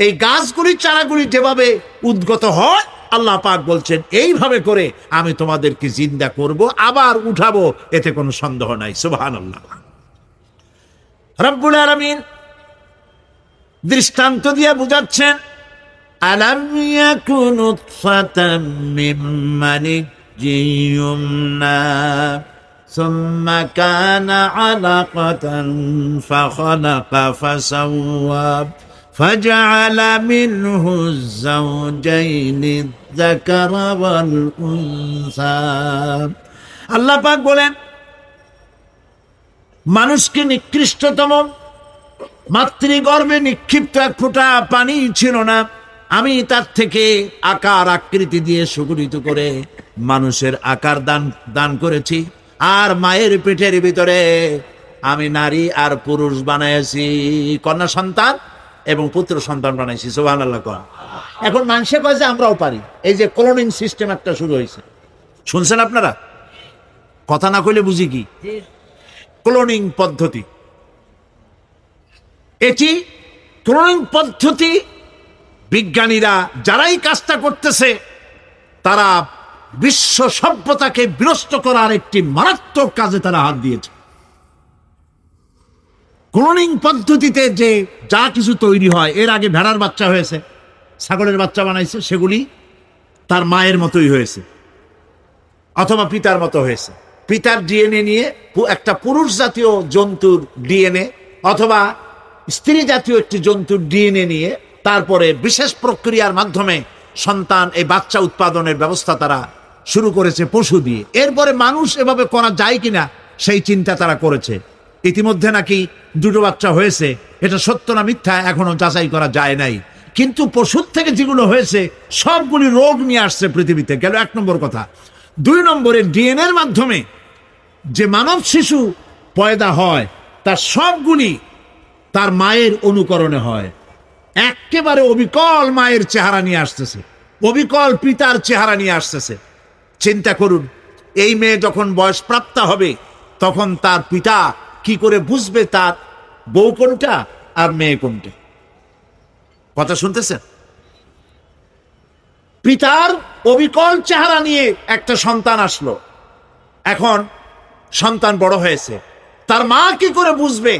এই গাছগুলি, চারাগুলি যেভাবে উদ্গত হয়, আল্লাহ পাক বলছেন এইভাবে করে আমি তোমাদেরকে জিন্দা করব, আবার উঠাবো, এতে কোনো সন্দেহ নাই। সুবহানাল্লাহ। রব্বুল আলামিন দৃষ্টান্ত দিয়ে বুঝাচ্ছেন, আলাম ইয়াকুন নুতফাতাম মিন মানিয়্যিন ইউমনা সুম্মা কানা আলাকাতান ফাখালাকা ফাসাওয়া ফাজআলা মিনহু যাওজাইনি যাকারা ওয়াল উনসা। আল্লাহ পাক বলেন, মানুষকে নিকৃষ্টতম মাতৃগর্ভে নিক্ষিপ্ত এক ফোঁটা পানি ছিল না, আমি তার থেকে আকার আকৃতি দিয়ে সুগঠিত করে মানুষের আকার দান করেছি। আর মায়ের পেটের ভিতরে আমি নারী আর পুরুষ বানাইছি, কন্যা সন্তান এবং পুত্র সন্তান বানাইছি। সুবহানাল্লাহ। এখন মানুষে কয় যে আমরাও পারি। এই যে ক্লোনিং সিস্টেম একটা শুরু হয়েছে, শুনছেন আপনারা? কথা না কইলে বুঝি কি? ক্লোনিং পদ্ধতি। এটি ক্লোনিং পদ্ধতি, বিজ্ঞানীরা যারাই কাজটা করতেছে, তারা বিশ্ব সভ্যতাকে বিনষ্ট করার একটি মারাত্মক কাজে তারা হাত দিয়েছে। ক্লোনিং পদ্ধতিতে যে যা কিছু তৈরি হয়, এর আগে ভেড়ার বাচ্চা হয়েছে, ছাগলের বাচ্চা বানাইছে, সেগুলি তার মায়ের মতোই হয়েছে অথবা পিতার মতো হয়েছে। পিতার ডিএনএ নিয়ে একটা পুরুষ জাতীয় জন্তুর ডিএনএ অথবা স্ত্রী জাতীয় একটি জন্তুর ডিএনএ নিয়ে তারপরে বিশেষ প্রক্রিয়ার মাধ্যমে সন্তান, এই বাচ্চা উৎপাদনের ব্যবস্থা তারা শুরু করেছে পশু দিয়ে। এরপরে মানুষ এভাবে করা যায় কিনা সেই চিন্তা তারা করেছে। ইতিমধ্যে নাকি দুটো বাচ্চা হয়েছে, এটা সত্য না মিথ্যা এখনো যাচাই করা যায় নাই। কিন্তু পশুর থেকে যেগুলো হয়েছে সবগুলি রোগ নিয়ে আসছে পৃথিবীতে, গেল এক নম্বর কথা। দুই নম্বরে ডিএনএর মাধ্যমে যে মানব শিশু পয়দা হয় তার সবগুলি তার মায়ের অনুকরণে হয়, একেবারে অবিকল মায়ের চেহারা নিয়ে আসতেছে, অবিকল পিতার চেহারা নিয়ে আসতেছে। চিন্তা করুন, এই মেয়ে যখন বয়স প্রাপ্ত হবে তখন তার পিতা কি করে বুঝবে তার বউ কোনটা আর মেয়ে কোনটা? কথা শুনতেছেন? পিতার অবিকল চেহারা নিয়ে একটা সন্তান আসলো, এখন সন্তান বড় হয়েছে, তার মা কি করে বুঝবে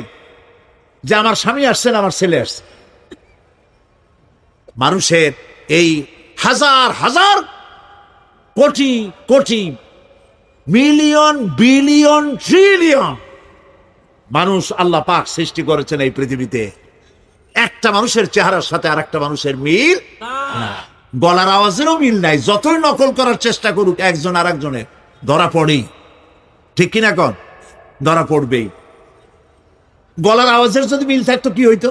যে আমার স্বামী আসছেন, আমার ছেলে আসছে? মানুষের এই হাজার হাজার crore crore million billion trillion মানুষ আল্লাহ পাক সৃষ্টি করেছেন এই পৃথিবীতে, একটা মানুষের চেহারার সাথে আর একটা মানুষের মিল না, গলার আওয়াজেরও মিল নাই। যতই নকল করার চেষ্টা করুক একজন আর একজনের, ধরা পড়েই, ঠিক কিনা কন? ধরা পড়বেই। গলার আওয়াজের যদি মিল থাকতো কি হইতো?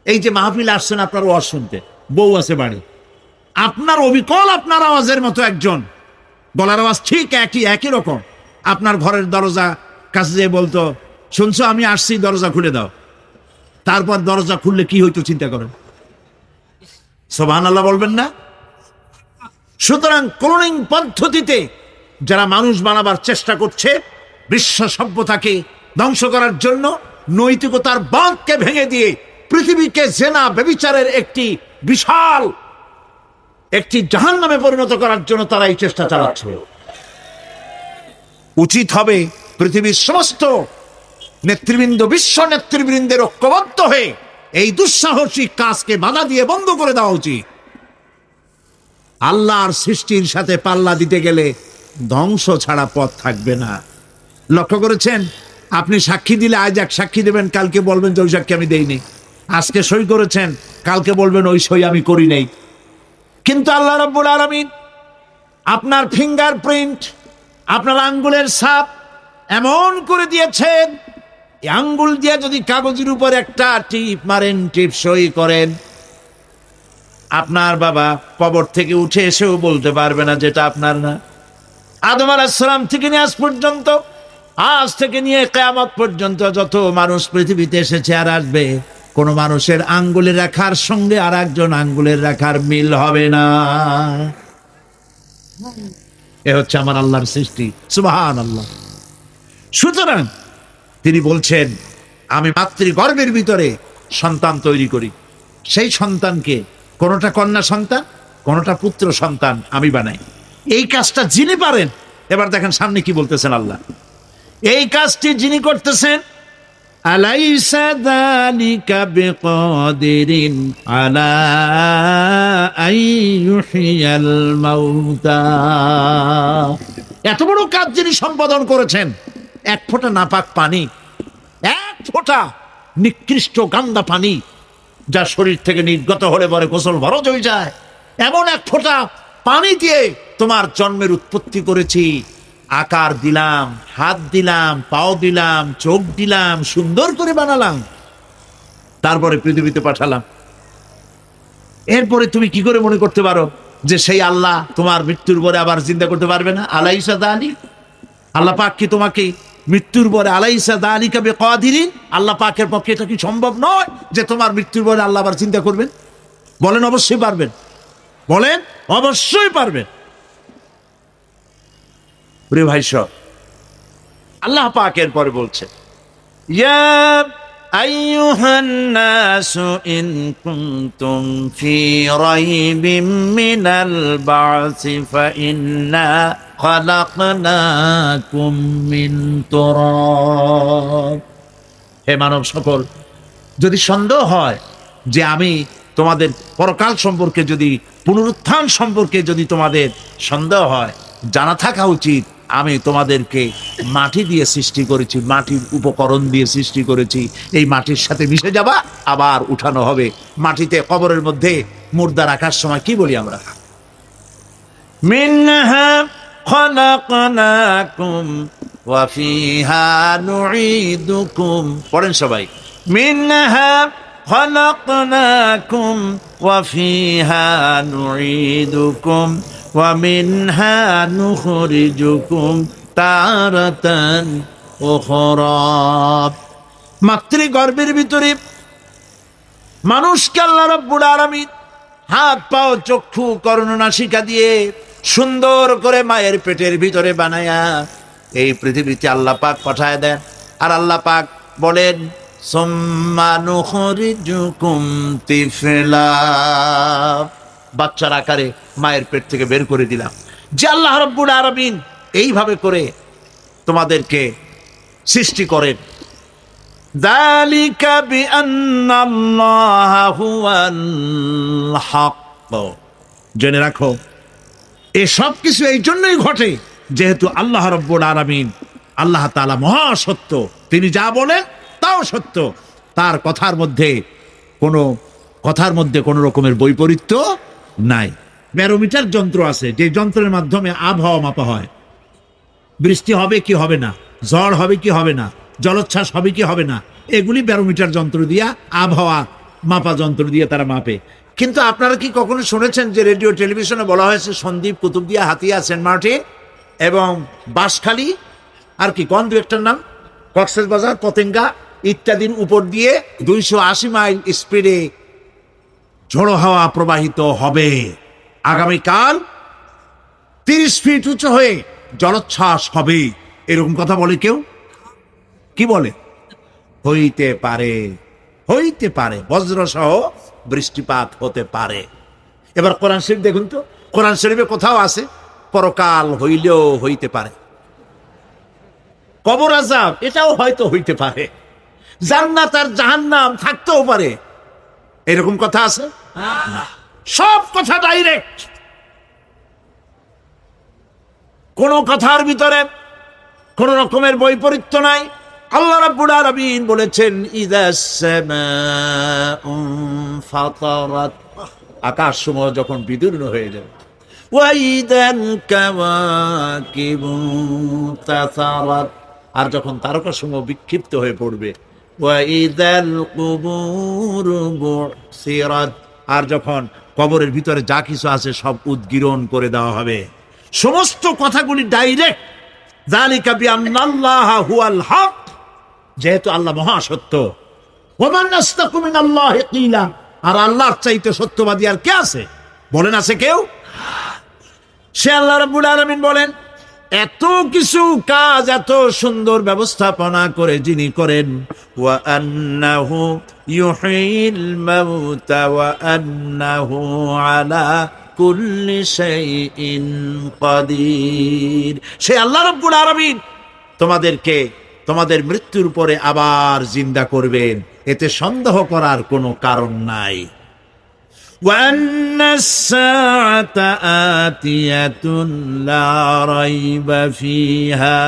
এই যে মাহফিল আসছেন আপনার ওয়াজ শুনতে, বউ আছে বাড়ি, আপনার অবিকল আপনার আওয়াজের মতো একজন, গলার আওয়াজ ঠিক একই রকম, আপনার ঘরের দরজা কাছে যেয়ে বলতো, শুনছো আমি আসছি, দরজা খুলে দাও। তারপর দরজা খুললে কি হইতো চিন্তা করেন, সুবহানাল্লাহ বলবেন না? সুতরাং ক্লোনিং পদ্ধতিতে যারা মানুষ বানাবার চেষ্টা করছে, বিশ্ব সভ্যতাকে ধ্বংস করার জন্য, নৈতিকতার বাঁধকে ভেঙে দিয়ে পৃথিবীকে জেনা ব্যভিচারের একটি বিশাল একটি জাহান্নামে পরিণত করার জন্য তারা এই চেষ্টা চালাচ্ছে। উচিত হবে পৃথিবীর সমস্ত নেতৃবৃন্দ, বিশ্ব নেতৃবৃন্দের ঐক্যবদ্ধ হয়ে এই দুঃসাহসিক কাজকে বাধা দিয়ে বন্ধ করে দেওয়া উচিত। আল্লাহর সৃষ্টির সাথে পাল্লা দিতে গেলে ধ্বংস ছাড়া পথ থাকবে না। লক্ষ্য করেছেন, আপনি সাক্ষী দিলে আজ এক সাক্ষী দেবেন, কালকে বলবেন যে ওই সাক্ষী আমি দেইনি। আজকে সই করেছেন, কালকে বলবেন ওই সই আমি করি নাই। কিন্তু আল্লাহ রাব্বুল আলামিন আপনার ফিঙ্গারপ্রিন্ট, আপনার আঙ্গুলের ছাপ এমন করে দিয়েছেন, এই আঙ্গুল দিয়ে যদি কাগজের উপর একটা টিপ মারেন, টিপ সই করেন, আপনার বাবা কবর থেকে উঠে এসেও বলতে পারবে না যেটা আপনার না। আদম আলাইহিস সালাম থেকে নিয়ে আজ পর্যন্ত, আজ থেকে নিয়ে কিয়ামত পর্যন্ত যত মানুষ পৃথিবীতে এসেছে আর আসবে, কোন মানুষের আঙ্গুলের রেখার সঙ্গে আর একজন আঙ্গুলের রেখার মিল হবে না। এ হচ্ছে আমার আল্লাহর সৃষ্টি, সুবহানাল্লাহ। সুতরাং তিনি বলছেন, আমি মাতৃগর্ভের ভিতরে সন্তান তৈরি করি, সেই সন্তানকে কোনটা কন্যা সন্তান, কোনটা পুত্র সন্তান আমি বানাই। এই কাজটা যিনি পারেন, এবার দেখেন সামনে কি বলতেছেন আল্লাহ, এই কাজটি যিনি করতেছেন, আলাইসা যালিকা বিকাদিরিন আলা আইয়ুহিয়াল মাউতা, এত বড় কাজ যিনি সম্পাদন করেছেন, এক ফোঁটা নাপাক পানি, এক ফোঁটা নিকৃষ্ট গান্দা পানি যা শরীর থেকে নির্গত হলে পরে গোসল ফরজ হয়ে যায়, এমন এক ফোঁটা পানি দিয়ে তোমার জন্মের উৎপত্তি করেছি, আকার দিলাম, হাত দিলাম, পাও দিলাম, চোখ দিলাম, সুন্দর করে বানালাম, তারপরে পৃথিবীতে পাঠালাম। এরপরে তুমি কি করে মনে করতে পারো যে সেই আল্লাহ তোমার মৃত্যুর পরে আবার জিন্দা করতে পারবে না? আলাইসা যালিক, আল্লাহ পাক কি তোমাকে মৃত্যুর পরে, আলাইসা যালিকা বিকাদিরিন, আল্লাহ পাকের পক্ষে এটা কি সম্ভব নয় যে তোমার মৃত্যুর পরে আল্লাহ আবার চিন্তা করবেন? বলেন অবশ্যই পারবেন, বলেন অবশ্যই পারবেন। প্রিয় ভাই সব, আল্লাহ পাক এর পরে বলছে, ইয়া আইয়ুহান নাসু ইন কুনতুম ফি রাইবিম মিনাল বা'সি ফাইন্না খালাকনাকুম মিন তুরাব। হে মানব সকল, যদি সন্দেহ হয় যে আমি তোমাদের পরকাল সম্পর্কে, যদি পুনরুত্থান সম্পর্কে যদি তোমাদের সন্দেহ হয়, জানা থাকা উচিত আমি তোমাদেরকে মাটি দিয়ে সৃষ্টি করেছি, মাটির উপকরণ দিয়ে সৃষ্টি করেছি। এই মাটির সাথে মিশে যাবা, আবার উঠানো হবে। মাটিতে কবরের মধ্যে মুর্দা রাখার সময় কি বলি আমরা? মিনহা খালাকনাকুম ওয়া ফিহা নুঈদুকুম। পড়েন সবাই, মিনহা খালাকনাকুম ওয়া ফিহা নুঈদুকুম ওয়া মিনহা নুখরিজুকুম তারাতান উখরা। মাতৃগর্ভের ভিতরে মানুষকে আল্লাহ রাব্বুল আলামিন হাত পাও চক্ষু কর্ণনাসিকা দিয়ে সুন্দর করে মায়ের পেটের ভিতরে বানায়া এই পৃথিবীতে আল্লাহ পাক পাঠায় দেন। আর আল্লাহ পাক বলেন, সুম্মা নুখরিজুকুম তিফলা, বাচ্চার আকারে মায়ের পেট থেকে বের করে দিলাম। যে আল্লাহ রাব্বুল আলামিন এইভাবে করে তোমাদেরকে সৃষ্টি করেন। যালিকা বিআন্নাল্লাহা হুয়াল হক, জেনে রাখো এসব কিছু এই জন্যই ঘটে যেহেতু আল্লাহ রাব্বুল আলামিন, আল্লাহ তাআলা মহা সত্য, তিনি যা বলেন তাও সত্য, তার কথার মধ্যে কোনো রকমের বৈপরীত্য নাই। ব্যারোমিটার যন্ত্র আছে, যে যন্ত্রের মাধ্যমে আবহাওয়া মাপা হয়, বৃষ্টি হবে কি হবে না, ঝড় হবে কি হবে না, জলোচ্ছ্বাস হবে কি হবে না, এগুলি ব্যারোমিটার যন্ত্র দিয়া, আবহাওয়া মাপা যন্ত্র দিয়ে তারা মাপে। কিন্তু আপনারা কি কখনো শুনেছেন যে রেডিও টেলিভিশনে বলা হয়েছে সন্দ্বীপ, কুতুবদিয়া, হাতিয়া, সেন্ট মার্টিন এবং বাঁশখালী, আর কি কোন দু একটার নাম, কক্সবাজার, পতেঙ্গা ইত্যাদির উপর দিয়ে 280 মাইল স্পিডে ঝোড়ো হাওয়া প্রবাহিত হবে। আগামীকাল 30 ফিট উঁচু হয়ে জলোচ্ছ্বাস হবে, এরকম কথা বলে কেউ? কি বলে? হইতে পারে, হইতে পারে, বজ্র সহ বৃষ্টিপাত হতে পারে। এবার কোরআন শরীফ দেখুন তো, কোরআন শরীফে কোথাও আছে পরকাল হইলেও হইতে পারে, কবর আযাব এটাও হয়তো হইতে পারে, জান্নাত আর জাহান্নাম থাকতেও পারে, এরকম কথা আছে না। সব কথা ডাইরেক্ট, কোন কথার ভিতরে কোন রকমের বৈপরীত্য নাই। আল্লাহ রাব্বুল আলামিন বলেছেন ইযাস সামাউ ফাতারাত, আকাশ সমূহ যখন বিদীর্ণ হয়ে যাবে, ওয়া ইযাল কাওয়াকিবু তাসারাত, আর যখন তারকা সমূহ বিক্ষিপ্ত হয়ে পড়বে, ওয়া ইযাল কুবুর বুসিরাত, আর যখন কবরের ভিতরে যা কিছু আছে সব উদ্গীরণ করে দেওয়া হবে। সমস্ত কথাগুলি ডাইরেক্ট। যালিকা বিআন্নাল্লাহা হুয়াল হক, যেহেতু আল্লাহ মহাসত্য। ওমান আসতাকু মিনাল্লাহি কিলা, আর আল্লাহর চাইতে সত্যবাদী আর কে আছে? বলেন আছে কেউ? সে আল্লাহ রাব্বুল আলামিন বলেন, এত কিছু কাজ এত সুন্দর ব্যবস্থাপনা করে যিনি করেন, ওয়া আন্নাহু ইউহিল মাউতা ওয়া আন্নাহু আলা কুল্লি শাইইন কাদির, সে আল্লাহ রাব্বুল আলামিন তোমাদেরকে তোমাদের মৃত্যুর পরে আবার জিন্দা করবেন, এতে সন্দেহ করার কোনো কারণ নাই। وَأَنَّ السَّاعَةَ آتِيَةٌ لَا رَيْبَ فِيهَا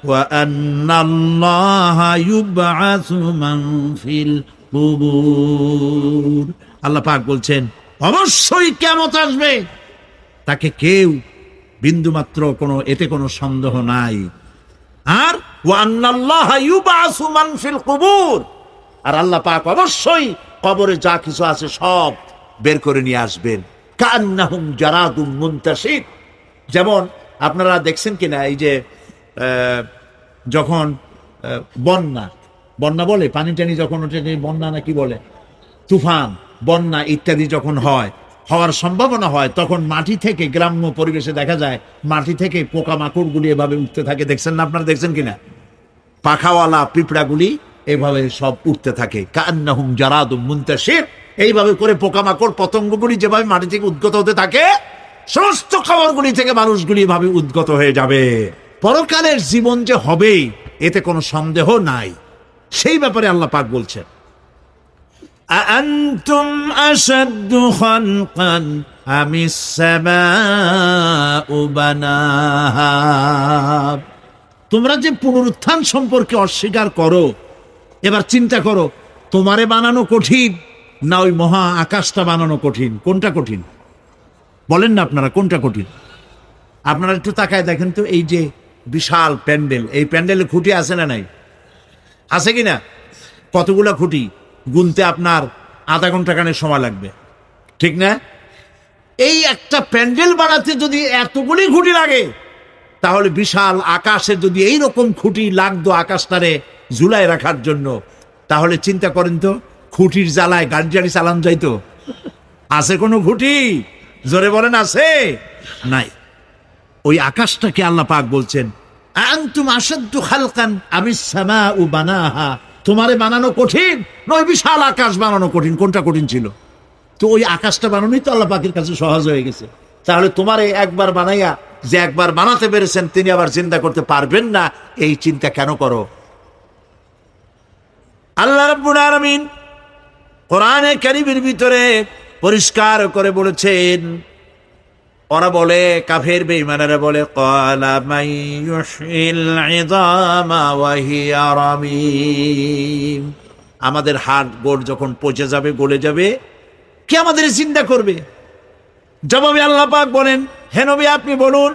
وَأَنَّ اللَّهَ يُبْعَثُ مَنْ فِي الْقُبُورِ, আল্লাহ পাক বলছেন অবশ্যই কিয়ামত আসবে, তাকে কেউ বিন্দুমাত্র এতে কোনো সন্দেহ নাই। আর وَأَنَّ اللَّهَ يُبْعَثُ مَنْ فِي الْقُبُورِ, আর আল্লাহ পাক অবশ্যই কবরে যা কিছু আছে সব বের করে নিয়ে আসবেন। কান্নাহুম জারাদুম মুনতাশির, যেমন আপনারা দেখছেন কিনা এই যে যখন বন্যা বলে, পানি টানি যখন ওঠে, বন্যা না কি বলে, তুফান, বন্যা ইত্যাদি যখন হওয়ার সম্ভাবনা হয়, তখন মাটি থেকে, গ্রাম্য পরিবেশে দেখা যায় মাটি থেকে পোকামাকড়গুলি এভাবে উঠতে থাকে। দেখছেন না? আপনারা দেখছেন কিনা? পাখাওয়ালা পিঁপড়াগুলি এভাবে সব উঠতে থাকে। কান্নাহুম জারাদুম মুনতাশির, এইভাবে করে পোকামাকড় পতঙ্গগুলি যেভাবে মাটি থেকে উদ্গত হতে থাকে, সমস্ত খবরগুলি থেকে মানুষগুলি এভাবে উদ্গত হয়ে যাবে। পরকালের জীবন যে হবে এতে কোনো সন্দেহ নাই, সেই ব্যাপারে আল্লাহ পাক বলছেন, আআনতুম আশাদ্দু খালকান আমিস সামাউ বানাহা, তোমরা যে পুনরুত্থান সম্পর্কে অস্বীকার করো, এবার চিন্তা করো, তোমারে বানানো কঠিন না ওই মহা আকাশটা বানানো কঠিন? কোনটা কঠিন বলেন না আপনারা, কোনটা কঠিন? আপনারা একটু তাকায় দেখেন তো, এই যে বিশাল প্যান্ডেল, এই প্যান্ডেলে খুঁটি আছে না নাই? আছে কিনা? কতগুলা খুঁটি গুনতে আপনার আধা ঘন্টা খানেক সময় লাগবে, ঠিক না? এই একটা প্যান্ডেল বানাতে যদি এতগুলি খুঁটি লাগে, তাহলে বিশাল আকাশে যদি এইরকম খুঁটি লাগতো আকাশটারে ঝুলায় রাখার জন্য, তাহলে চিন্তা করেন তো, খুঁটির জ্বালায় গাড়ি চালানো যাইতো? আছে কোনো খুঁটি? জোরে বলেন, আছে? নাই। ওই আকাশটাকে আল্লাহ পাক বলছেন আনতুম আশাদ্দু খালকান আমিস সামাউ বানাহা, তোমারে বানানো কঠিন নয় বিশাল আকাশ বানানো কঠিন? কোনটা কঠিন ছিল? তো ওই আকাশটা বানানোই তো আল্লাহ পাকের কাছে সহজ হয়ে গেছে। তাহলে তোমারে একবার বানাইয়া যে একবার বানাতে পেরেছেন তিনি আবার চিন্তা করতে পারবেন না, এই চিন্তা কেন করো? আল্লাহ রাব্বুল আলামিন কোরআনে কারীমের ভিতরে পরিষ্কার করে বলেছেন, ওরা বলে, কাফের বেঈমানেরা বলে, ক্বালা মান ইউহয়িল ইযামা ওয়া হিয়া রামীম, আমাদের হাড় গোড় যখন পচে যাবে, গলে যাবে, কে আমাদের জিন্দা করবে? জবাবে আল্লাহ পাক বলেন, হে নবী আপনি বলুন,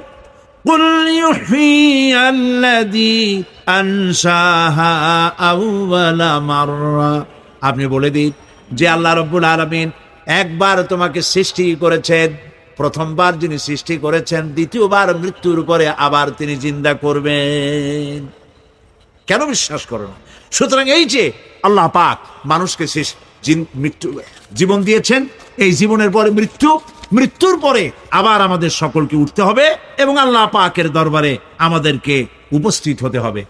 কুল ইউহয়িয়াল্লাযী আনশাহা আউওয়ালা মাররা, আপনি বলে দিন যে আল্লাহ রাব্বুল আলামিন একবার তোমাকে সৃষ্টি করেছেন, প্রথমবার যিনি সৃষ্টি করেছেন দ্বিতীয়বার মৃত্যুর পরে আবার তিনি জিন্দা করবেন। কেন বিশ্বাস করো না? সুতরাং এই যে আল্লাহ পাক মানুষকে জীবন দিয়েছেন, এই জীবনের পরে মৃত্যু, মৃত্যুর পরে আবার আমাদের সকলকে উঠতে হবে এবং আল্লাহ পাকের দরবারে আমাদেরকে উপস্থিত হতে হবে।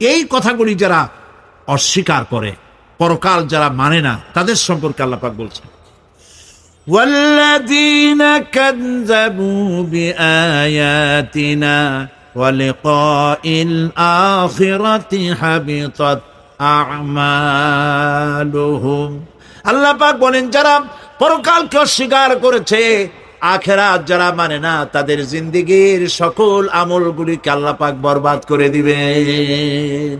এই কথাগুলি যারা অস্বীকার করে, পরকাল যারা মানে না, তাদের সম্পর্কে আল্লাহ পাক বলছেন, ওয়াল্লাযীনা কাযযাবু বিআয়াতিনা ওয়া লিকাইল আখিরাতি হাবিতাত আমালুহুম। আল্লাহ পাক বলেন, যারা পরকালকে অস্বীকার করেছে, আখিরাত যারা মানে না, তাদের জিন্দেগীর সকল আমলগুলিকে আল্লাহ পাক বরবাদ করে দিবেন।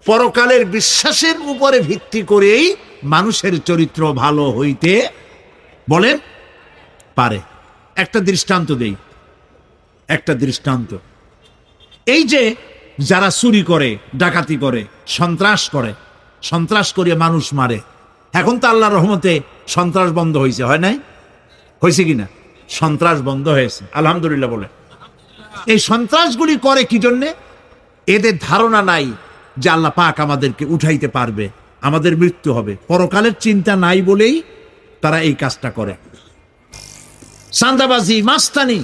পরকালের বিশ্বাসের উপরে ভিত্তি করেই মানুষের চরিত্র ভালো হইতে বলেন পারে। একটা দৃষ্টান্ত দেই, একটা দৃষ্টান্ত। এই যে যারা চুরি করে, ডাকাতি করে, সন্ত্রাস করে মানুষ মারে, এখন তো আল্লাহর রহমতে সন্ত্রাস বন্ধ হয়েছে, হয় নাই? হয়েছে কিনা? সন্ত্রাস বন্ধ হয়েছে, আলহামদুলিল্লাহ বলে। এই সন্ত্রাসগুলি করে কি জন্যে? এদের ধারণা নাই যে আল্লাহ পাক আমাদেরকে উঠাইতে পারবে, আমাদের মৃত্যু হবে। পরকালের চিন্তা নাই বলেই তারা এই কাজটা করে। চাঁদাবাজি, মাস্তানি,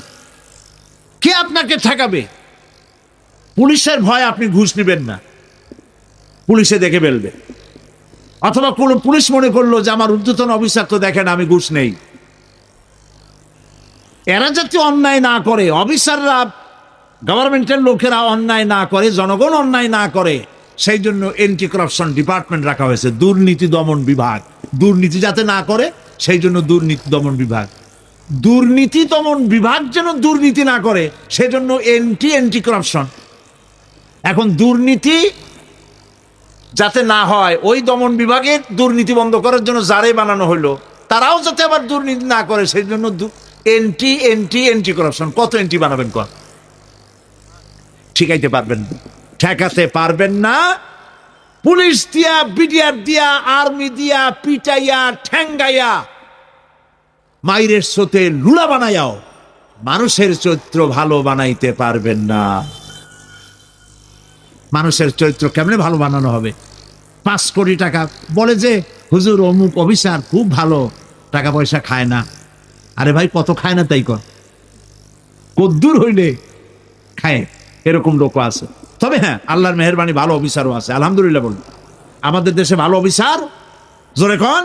কে আপনাকে ঠেকাবে? পুলিশের ভয় আপনি ঘুষ নেবেন না, পুলিশে দেখে ফেলবে। অথবা কোন পুলিশ মনে করলো যে আমার ঊর্ধ্বতন অফিসার তো দেখেন আমি ঘুষ নেই। এরা যাতে অন্যায় না করে, অফিসাররা, গভর্নমেন্টের লোকেরা অন্যায় না করে, জনগণ অন্যায় না করে, সেই জন্য এন্টি করাপশন ডিপার্টমেন্ট রাখা হয়েছে, দুর্নীতি দমন বিভাগ। দুর্নীতি যাতে না করে সেই জন্য দুর্নীতি দমন বিভাগ। দুর্নীতি দমন বিভাগ যেন দুর্নীতি না করে সেজন্য এন্টি করাপশন। এখন দুর্নীতি যাতে না হয়, ওই দমন বিভাগের দুর্নীতি বন্ধ করার জন্য যারাই বানানো হলো, তারাও যাতে আবার দুর্নীতি না করে সেই জন্য এন্টি করাপশন। কত এন্টি বানাবেন? কর ঠিকাইতে পারবেন না, ঠেকাতে পারবেন না। পুলিশ দিয়া, বিডিআর দিয়া, আর্মি দিয়া পিটাইয়া, ঠ্যাঙ্গাইয়া, মাইরের স্রোতে লুলা বানাইয়াও মানুষের চরিত্র ভালো বানাইতে পারবেন না। মানুষের চরিত্র কেমনে ভালো বানানো হবে? 5 কোটি টাকা বলে যে হুজুর অমুক অফিসার খুব ভালো, টাকা পয়সা খায় না। আরে ভাই, কত খায় না তাই কর, কদ্দুর হইলে খায়, এরকম লোক আছে। তবে হ্যাঁ, আল্লাহর মেহেরবানি, ভালো অফিসারও আছে, আলহামদুলিল্লাহ বলুন। আমাদের দেশে ভালো অফিসার, জোরে কন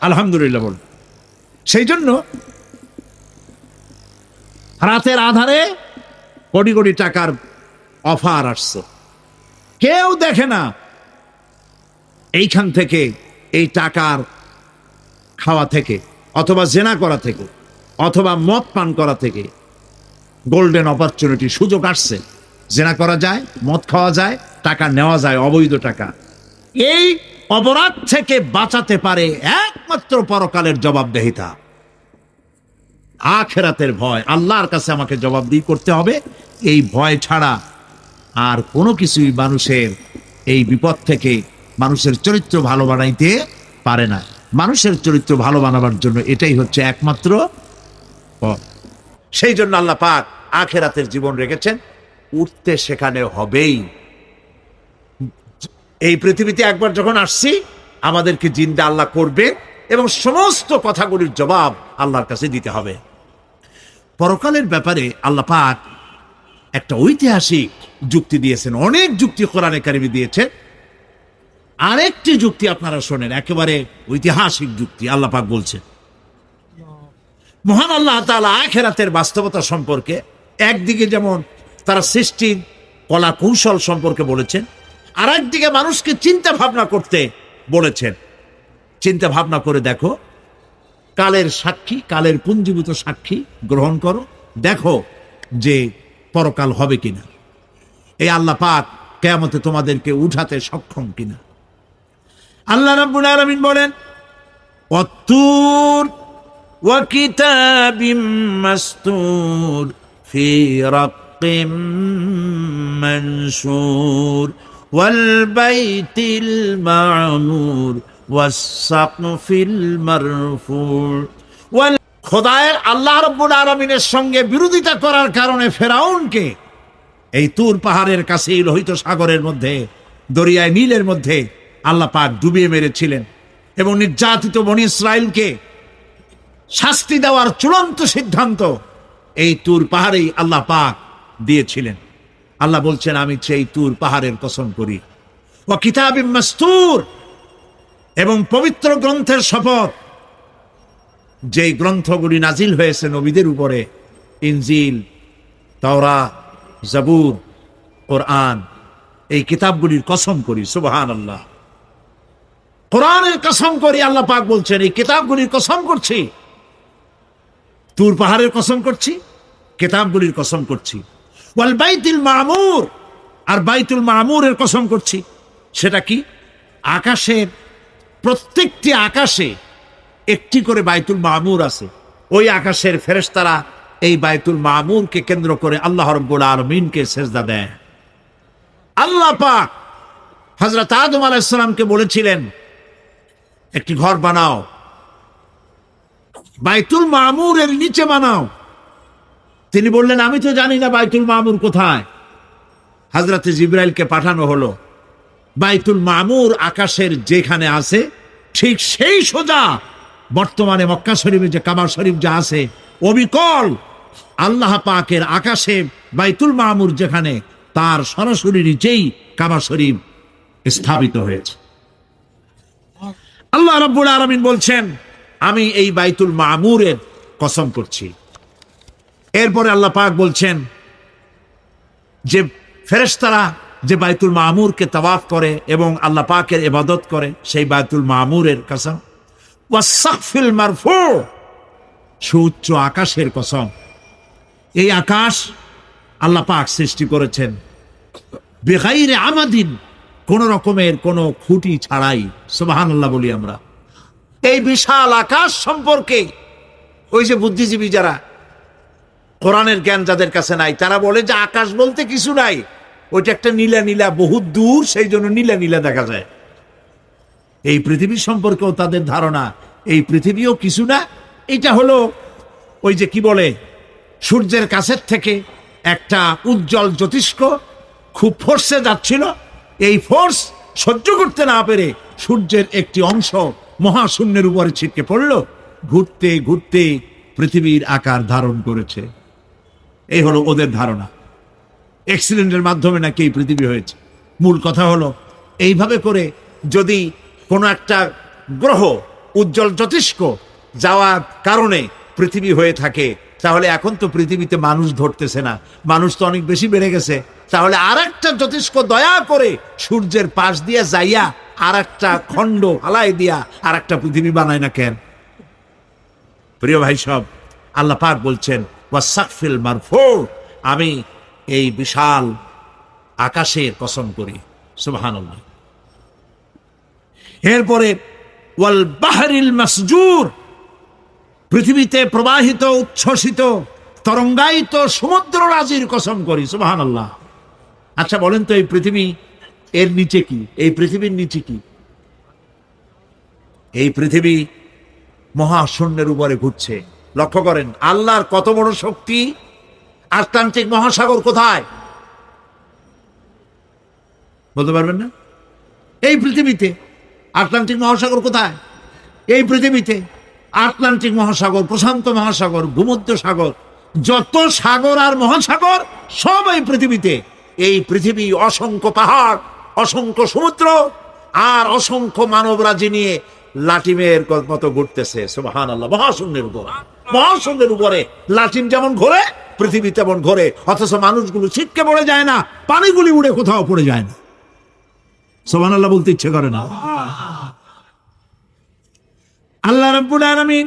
আলহামদুলিল্লাহ বলুন। সেই জন্য রাতের আধারে কোটি কোটি টাকার অফার আসছে, কেউ দেখে না। এইখান থেকে, এই টাকার খাওয়া থেকে, অথবা জেনা করা থেকে, অথবা মদ পান করা থেকে গোল্ডেন অপরচুনিটি, সুযোগ আসছে। জেনা করা যায়, মদ খাওয়া যায়, টাকা নেওয়া যায়, অবৈধ টাকা। এই অপরাধ থেকে বাঁচাতে পারে একমাত্র পরকালের জবাবদেহিতা, আখিরাতের ভয়। আল্লাহর কাছে আমাকে জবাবদিহি করতে হবে, এই ভয় ছাড়া আর কোনো কিছুই মানুষের এই বিপদ থেকে মানুষের চরিত্র ভালো বানাইতে পারে না। মানুষের চরিত্র ভালো বানাবার জন্য এটাই হচ্ছে একমাত্র পথ। সেই জন্য আল্লাহ পাক আখিরাতের জীবন রেখেছেন, উঠতে সেখানে হবেই। এই পৃথিবীতে একবার যখন আসছি, আমাদেরকে জিন্দা আল্লাহ করবে এবং সমস্ত কথাগুলির জবাব আল্লাহর কাছে দিতে হবে। পরকালের ব্যাপারে আল্লাহ পাক একটা ঐতিহাসিক যুক্তি দিয়েছেন, অনেক যুক্তি কোরআনে কারিমে দিয়েছেন। আরেকটি যুক্তি আপনারা শোনেন, একেবারে ঐতিহাসিক যুক্তি। আল্লাহ পাক বলছেন, মহান আল্লাহ তাআলা আখিরাতের বাস্তবতা সম্পর্কে একদিকে যেমন তারা সৃষ্টির কলা কৌশল সম্পর্কে বলেছেন, আর একদিকে মানুষকে চিন্তা ভাবনা করতে বলেছেন। চিন্তা ভাবনা করে দেখো, কালের সাক্ষী, কালের পুঞ্জীভূত সাক্ষী গ্রহণ করো, দেখো যে পরকাল হবে কিনা, এই আল্লাহ পাক কিয়ামতে তোমাদেরকে উঠাতে সক্ষম কিনা। আল্লাহ রাব্বুল আলামিন বলেন, ওয়াত্তুর ওয়া কিতাবিম মাসতুর ফি রাক্কিম মানশুর ওয়াল বাইতিল মা'মুর ওয়াস-সাকফিল মারফুর। ওয়াল খোদায়ের আল্লাহ রাব্বুল আলামিনের সঙ্গে বিরোধিতা করার কারণে ফেরাউনকে এই তুর পাহাড়ের কাছে লোহিত সাগরের মধ্যে, দরিয়ায় নীলের মধ্যে আল্লাহ পাক ডুবিয়ে মেরেছিলেন এবং নির্যাতিত বনী ইসরাইলকে শাস্তি দেওয়ার চূড়ান্ত সিদ্ধান্ত এই তুর পাহাড়েই আল্লাহ পাক দিয়েছিলেন। আল্লাহ বলছেন, আমি সেই তুর পাহাড়ের কসম করি, ওয়া কিতাবিম মাসতুর, এবং পবিত্র গ্রন্থের শপথ, যেই গ্রন্থগুলি নাজিল হয়েছে নবীদের উপরে, ইনজিল, তাওরাত, জাবুর, কোরআন, এই কিতাবগুলির কসম করি। সুবহানাল্লাহ। কোরআনের কসম করি, আল্লাহ পাক বলছেন এই কিতাবগুলির কসম করছি, তুর পাহাড়ের কসম করছি, কিতাবগুলির কসম করছি। ওয়াল বাইতুল মামুর, আর বাইতুল মামুরের কসম করছি। সেটা কি? আকাশের প্রত্যেকটি আকাশে একটি করে বাইতুল মামুর আছে। ওই আকাশের ফেরেশতারা এই বাইতুল মামুরকে কেন্দ্র করে আল্লাহ রাব্বুল আলামিনকে সেজদা দেয়। আল্লাহ পাক হযরত আদম আলাইহিস সালামকে বলেছিলেন, একটি ঘর বানাও, বাইতুল মামুরের নিচে বানাও। তিনি বললেন, আমি তো জানি না বাইতুল মামুর কোথায়। হযরত জিবরাইলকে পাঠানো হলো, বাইতুল মামুর আকাশের যেখানে আছে ঠিক সেই সোজা বর্তমানে মক্কা শরীফে যে কাবা শরীফ যা আছে, অবিকল আল্লাহ পাকের আকাশে বাইতুল মামুর যেখানে, তার সরাসরি নিচেই কাবা শরীফ স্থাপিত হয়েছে। আল্লাহ রাব্বুল আলামিন বলছেন, আমি এই বাইতুল মামুরের কসম করছি। এরপরে আল্লাহ পাক বলছেন যে ফেরেশতারা যে বাইতুল মামুরকে তাওয়াফ করে এবং আল্লাহ পাকের ইবাদত করে, সেই বাইতুল মামুরের কসম। ওয়াস-সাকফিল মারফু, সুউচ্চ আকাশের কসম। এই আকাশ আল্লাহ পাক সৃষ্টি করেছেন বিগাইরে আমাদিন, কোন রকমের কোন খুঁটি ছাড়াই। সুবহানাল্লাহ বলি আমরা। এই বিশাল আকাশ সম্পর্কে ওই যে বুদ্ধিজীবী যারা, কোরআনের জ্ঞান যাদের কাছে নাই, তারা বলে যে আকাশ বলতে কিছু নাই, ওইটা একটা নীলা নীলা, বহুত দূর, সেই জন্য নীলা নীলা দেখা যায়। এই পৃথিবী সম্পর্কেও তাদের ধারণা এই পৃথিবীও কিছু না, এটা হলো ওই যে কি বলে, সূর্যের কাছের থেকে একটা উজ্জ্বল জ্যোতিষ্ক খুব ফোর্সে যাচ্ছিল, এই ফোর্স সহ্য করতে না পেরে সূর্যের একটি অংশ মহাশূন্যের উপরে ছিটকে পড়ল, ঘুরতে ঘুরতে পৃথিবীর আকার ধারণ করেছে। এই হলো ওদের ধারণা। অ্যাক্সিডেন্টের মাধ্যমে নাকি এই পৃথিবী হয়েছে। মূল কথা হলো, এইভাবে করে যদি কোনো একটা গ্রহ উজ্জ্বল জ্যোতিষ্ক যাওয়ার কারণে পৃথিবী হয়ে থাকে, তাহলে এখন তো পৃথিবীতে মানুষ ধরতেছে না, মানুষ তো অনেক বেশি বেড়ে গেছে, তাহলে আর একটা জ্যোতিষ্ক দয়া করে সূর্যের পাশ দিয়ে যাইয়া আর একটা খণ্ড হালাই দিয়া আর একটা পৃথিবী বানায় না কেন? প্রিয় ভাই সব, আল্লাহ পাক বলছেন, ওয়াস-সাকফিল মারফু, আমি এই বিশাল আকাশের কসম করি। সুবহানাল্লাহ। এরপরে ওয়াল বাহরিল মাসজুর, পৃথিবীতে প্রবাহিত উচ্ছ্বসিত তরঙ্গায়িত সমুদ্র রাজির কসম করি। সুবহানাল্লাহ। আচ্ছা বলেন তো, এই পৃথিবী এর নিচে কি? এই পৃথিবীর নিচে কি? এই পৃথিবী মহাশূন্যের উপরে ঘুরছে। লক্ষ্য করেন আল্লাহর কত বড় শক্তি। আটলান্টিক মহাসাগর কোথায় বলতে পারবেন না? এই পৃথিবীতে। আটলান্টিক মহাসাগর কোথায়? এই পৃথিবীতে। আটলান্টিক মহাসাগর, প্রশান্ত মহাসাগর, ভূমধ্য সাগর, যত সাগর আর মহাসাগর সব এই পৃথিবীতে। এই পৃথিবী অসংখ্য পাহাড়, অসংখ্য সমুদ্র আর অসংখ্য মানবরাজি নিয়ে লাটিমের মতো ঘুরতেছে। সুবহানাল্লাহ। মহাশূন্যের উপর, মহাশূন্যের উপরে লাটিম যেমন ঘোরে, পৃথিবী তেমন ঘোরে, অথচ মানুষগুলো ছিটকে পড়ে যায় না, পানিগুলি উড়ে কোথাও পড়ে যায় না। সুবহানাল্লাহ বলতে ইচ্ছে করে না। আল্লাহ রাব্বুল আলামিন